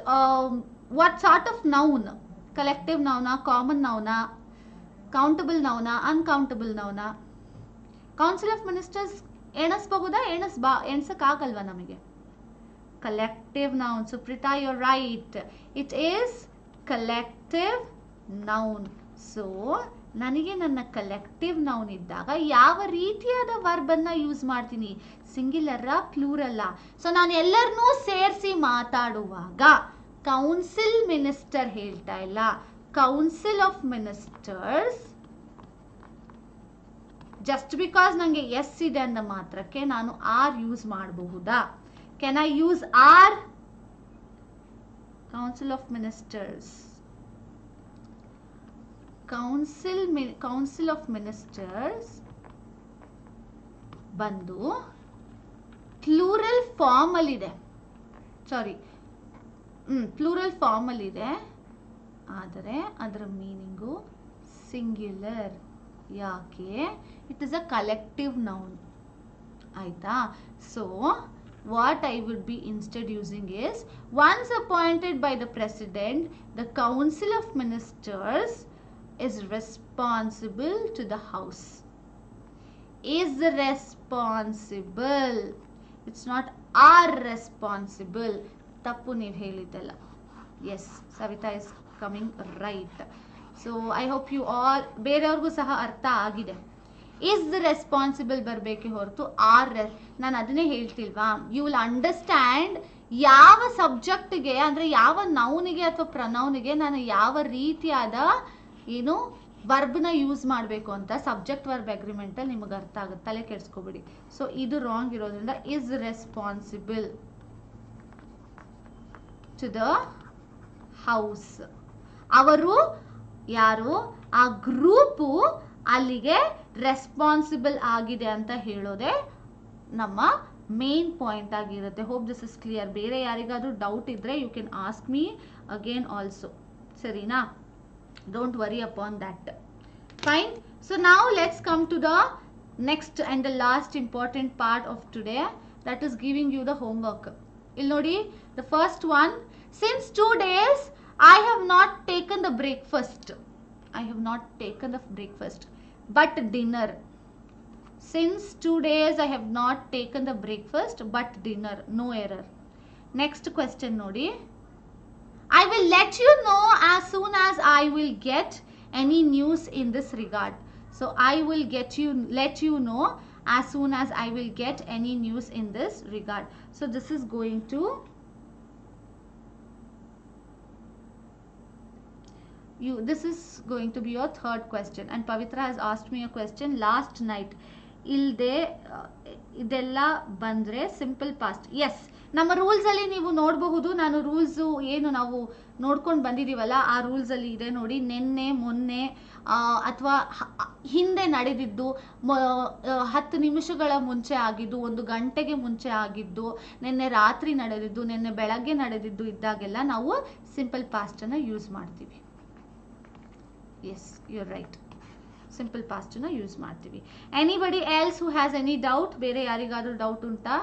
what sort of noun? Collective ನೌನಾ, ಕಾಮನ್ ನೌನಾ, ಕೌಂಟಬಲ್ ನೌನಾ, ಅನ್ಕೌಂಟಬಲ್ ನೌನಾ? ಕೌನ್ಸಿಲ್ ಆಫ್ ಮಿನಿಸ್ಟರ್ಸ್ ಎಣಿಸಬಹುದಾ? ಎಣಿಸಕ್ಕಾಗಲ್ವಾ ನಮಗೆ? collective noun. Suprita, you're right. It is collective noun. So ನನಗೆ ನನ್ನ ಕಲೆಕ್ಟಿವ್ ನೌನ್ ಇದ್ದಾಗ ಯಾವ ರೀತಿಯಾದ ವರ್ಬ್ ಅನ್ನ ಯೂಸ್ ಮಾಡ್ತೀನಿ? Singular, plural? ಸೊ ನಾನು ಎಲ್ಲರನ್ನೂ ಸೇರಿಸಿ ಮಾತಾಡುವಾಗ ಕೌನ್ಸಿಲ್ ಮಿನಿಸ್ಟರ್ ಹೇಳ್ತಾ ಇಲ್ಲ, council of ministers. Just because ನಂಗೆ ಎಸ್ ಇದೆ ಅಂದ ಮಾತ್ರಕ್ಕೆ ನಾನು ಆರ್ ಯೂಸ್ ಮಾಡಬಹುದಾ? Can I use R? Council of Ministers. Council of Ministers ಬಂದು ಪ್ಲೂರಲ್ ಫಾರ್ಮ್ ಅಲ್ಲಿ ಇದೆ. ಸಾರಿ, ಪ್ಲೂರಲ್ ಫಾರ್ಮ್ ಅಲ್ಲಿ ಇದೆ, ಆದರೆ ಅದರ ಮೀನಿಂಗು ಸಿಂಗ್ಯುಲರ್. ಯಾಕೆ? It is a collective noun. ಆಯ್ತಾ? So what I would be instead using is, once appointed by the president, the council of ministers is responsible to the house. Is responsible. It's not are responsible. Tappu neevu helidalla. Yes, Savita is coming right. So I hope you all ಬೇರೆಯವ್ರಿಗೂ ಸಹ ಅರ್ಥ ಆಗಿದೆ. Is the responsible ಬರಬೇಕೆ ಹೊರತು R. ನಾನು ಅದನ್ನೇ ಹೇಳ್ತಿಲ್ವಾ? You will understand ಯಾವ ಸಬ್ಜೆಕ್ಟ್ಗೆ, ಅಂದರೆ ಯಾವ ನೌನಿಗೆ ಅಥವಾ ಪ್ರನೌನಿಗೆ ನಾನು ಯಾವ ರೀತಿಯಾದ ಏನು ವರ್ಬ್ನ ಯೂಸ್ ಮಾಡಬೇಕು ಅಂತ ಸಬ್ಜೆಕ್ಟ್ ವರ್ಬ್ ಅಗ್ರಿಮೆಂಟಲ್ಲಿ ನಿಮಗೆ ಅರ್ಥ ಆಗುತ್ತೆ. ತಲೆ ಕೆಡಿಸ್ಕೋಬೇಡಿ. ಸೊ ಇದು ರಾಂಗ್ ಇರೋದ್ರಿಂದ is responsible to the house. ಅವರು ಯಾರು? ಆ ಗ್ರೂಪು ಅಲ್ಲಿಗೆ ರೆಸ್ಪಾನ್ಸಿಬಲ್ ಆಗಿದೆ ಅಂತ ಹೇಳೋದೆ ನಮ್ಮ ಮೇನ್ ಪಾಯಿಂಟ್ ಆಗಿರುತ್ತೆ. Hope this is clear. ಬೇರೆ ಯಾರಿಗಾದ್ರೂ ಡೌಟ್ ಇದ್ರೆ you can ask me again also. ಸರಿನಾ? Don't worry upon that. Fine. So ನಾವು let's come to the next and the last important part of today, that is giving you the homework. ಇಲ್ಲಿ ನೋಡಿ, the first one, since 2 days I have not taken the breakfast. I have not taken the breakfast. But dinner. Since 2 days I have not taken the breakfast but dinner. No error. Next question nodi. I will let you know as soon as I will get any news in this regard. So I will let you know as soon as I will get any news in this regard. So this is going to this is going to be your third question, and Pavitra has asked me a question last night. Ilde ಇದೆಲ್ಲ ಬಂದ್ರೆ simple past. S, ನಮ್ಮ rules ಅಲ್ಲಿ ನೀವು ನೋಡಬಹುದು. ನಾನು rules ಏನು ನಾವು ನೋಡ್ಕೊಂಡು ಬಂದಿದ್ದೀವಲ್ಲ, ಆ ರೂಲ್ಸ್ ಅಲ್ಲಿ ಇದೆ ನೋಡಿ. ನಿನ್ನೆ, ಮೊನ್ನೆ ಅಥವಾ ಹಿಂದೆ ನಡೆದಿದ್ದು, 10 ನಿಮಿಷಗಳ ಮುಂಚೆ ಆಗಿದ್ದು, 1 ಗಂಟೆಗೆ ಮುಂಚೆ ಆಗಿದ್ದು, ನಿನ್ನೆ ರಾತ್ರಿ ನಡೆದಿದ್ದು, ನಿನ್ನೆ ಬೆಳಗ್ಗೆ ನಡೆದಿದ್ದು ಇದ್ದಾಗೆಲ್ಲ ನಾವು ಸಿಂಪಲ್ ಪಾಸ್ಟ್ ಅನ್ನ ಯೂಸ್ ಮಾಡ್ತೀವಿ. Yes, you're right. Simple past na use ಮಾಡ್ತೀವಿ. Anybody else who has any doubt? ಬೇರೆ ಯಾರಿಗಾದ್ರೂ ಡೌಟ್ ಉಂಟಾ?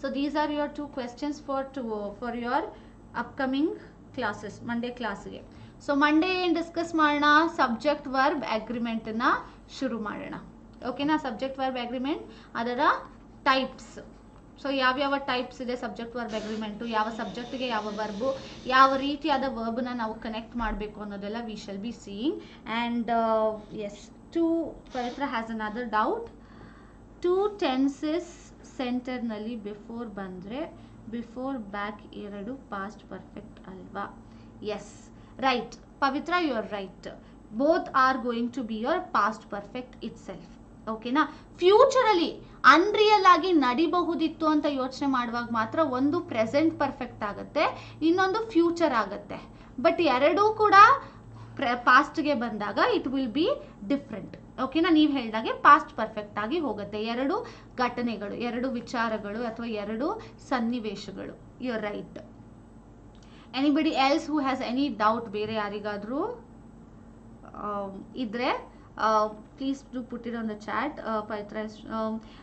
So these are your 2 questions for your upcoming classes, Monday class ಗೆ. So Monday ಏನು ಡಿಸ್ಕಸ್ ಮಾಡೋಣ? Subject verb agreement ನ ಶುರು ಮಾಡೋಣ. ಓಕೆನಾ? ಸಬ್ಜೆಕ್ಟ್ ವರ್ಬ್ ಅಗ್ರಿಮೆಂಟ್, ಅದರ ಟೈಪ್ಸ್. ಸೊ ಯಾವ್ಯಾವ ಟೈಪ್ಸ್ ಇದೆ ಸಬ್ಜೆಕ್ಟ್ ವರ್ಬ್ ಅಗ್ರಿಮೆಂಟು, ಯಾವ ಸಬ್ಜೆಕ್ಟ್ಗೆ ಯಾವ ವರ್ಬು, ಯಾವ ರೀತಿಯಾದ ವರ್ಬ್ನ ನಾವು ಕನೆಕ್ಟ್ ಮಾಡಬೇಕು ಅನ್ನೋದೆಲ್ಲ we shall be seeing. And yes, Pavithra has another doubt. 2 tenses ಸೆಂಟರ್ನಲ್ಲಿ ಬಿಫೋರ್ ಬಂದರೆ ಬಿಫೋರ್ ಬ್ಯಾಕ್ 2 ಪಾಸ್ಟ್ ಪರ್ಫೆಕ್ಟ್ ಅಲ್ವಾ? Yes, right Pavithra, you are right. Both are going to be your past perfect itself. ಓಕೆನಾ? ಫ್ಯೂಚರಲ್ಲಿ unreal ಆಗಿ ನಡಿಬಹುದಿತ್ತು ಅಂತ ಯೋಚನೆ ಮಾಡುವಾಗ ಮಾತ್ರ ಒಂದು ಪ್ರೆಸೆಂಟ್ ಪರ್ಫೆಕ್ಟ್ ಆಗುತ್ತೆ, ಇನ್ನೊಂದು ಫ್ಯೂಚರ್ ಆಗುತ್ತೆ. ಬಟ್ ಎರಡೂ ಕೂಡ ಪಾಸ್ಟ್ಗೆ ಬಂದಾಗ ಇಟ್ ವಿಲ್ ಬಿ ಡಿಫ್ರೆಂಟ್. ಓಕೆನಾ? ನೀವು ಹೇಳಿದಾಗೆ ಪಾಸ್ಟ್ ಪರ್ಫೆಕ್ಟ್ ಆಗಿ ಹೋಗುತ್ತೆ. 2 ಘಟನೆಗಳು, 2 ವಿಚಾರಗಳು ಅಥವಾ 2 ಸನ್ನಿವೇಶಗಳು. You are right. Anybody else who has any doubt? ಬೇರೆ ಯಾರಿಗಾದ್ರೂ ಇದ್ರೆ Please do put it on the chat. Pavitra,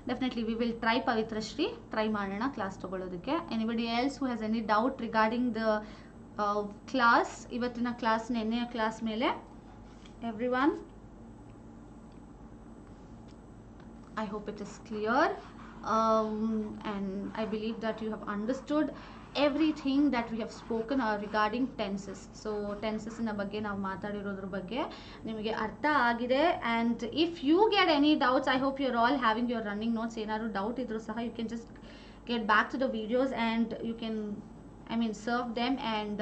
definitely we will try. Pavitra Shri, try ಮಾಡೋಣ class ತಗೊಳ್ಳೋದಕ್ಕೆ. Anybody else who has any doubt regarding the class, ಇವತ್ತಿನ class ನೆನ್ನೆಯ class ಮೇಲೆ? Everyone, I hope it is clear, and I believe that you have understood everything that we have spoken regarding tenses. So tenses ನ ಬಗ್ಗೆ ನಾವು ಮಾತಾಡಿರೋದ್ರ ಬಗ್ಗೆ ನಿಮಗೆ ಅರ್ಥ ಆಗಿದೆ. And if you get any doubts, I hope you're all having your running notes. ಏನಾದ್ರು doubt ಇದ್ರೂ ಸಹ you can just get back to the videos and you can serve them and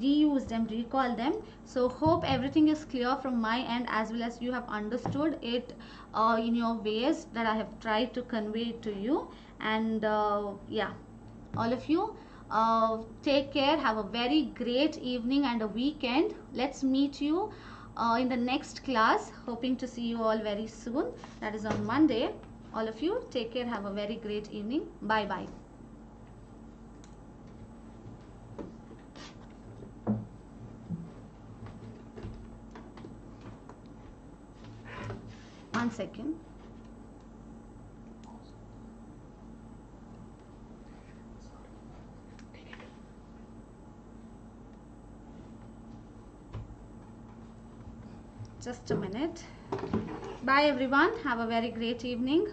reuse them, recall them. So hope everything is clear from my end, as well as you have understood it in your ways that I have tried to convey it to you. And yeah, all of you, take care, have a very great evening and a weekend. Let's meet you in the next class. Hoping to see you all very soon, that is on Monday. All of you, take care, have a very great evening. Bye bye. One second. Just a minute. Bye everyone. Have a very great evening.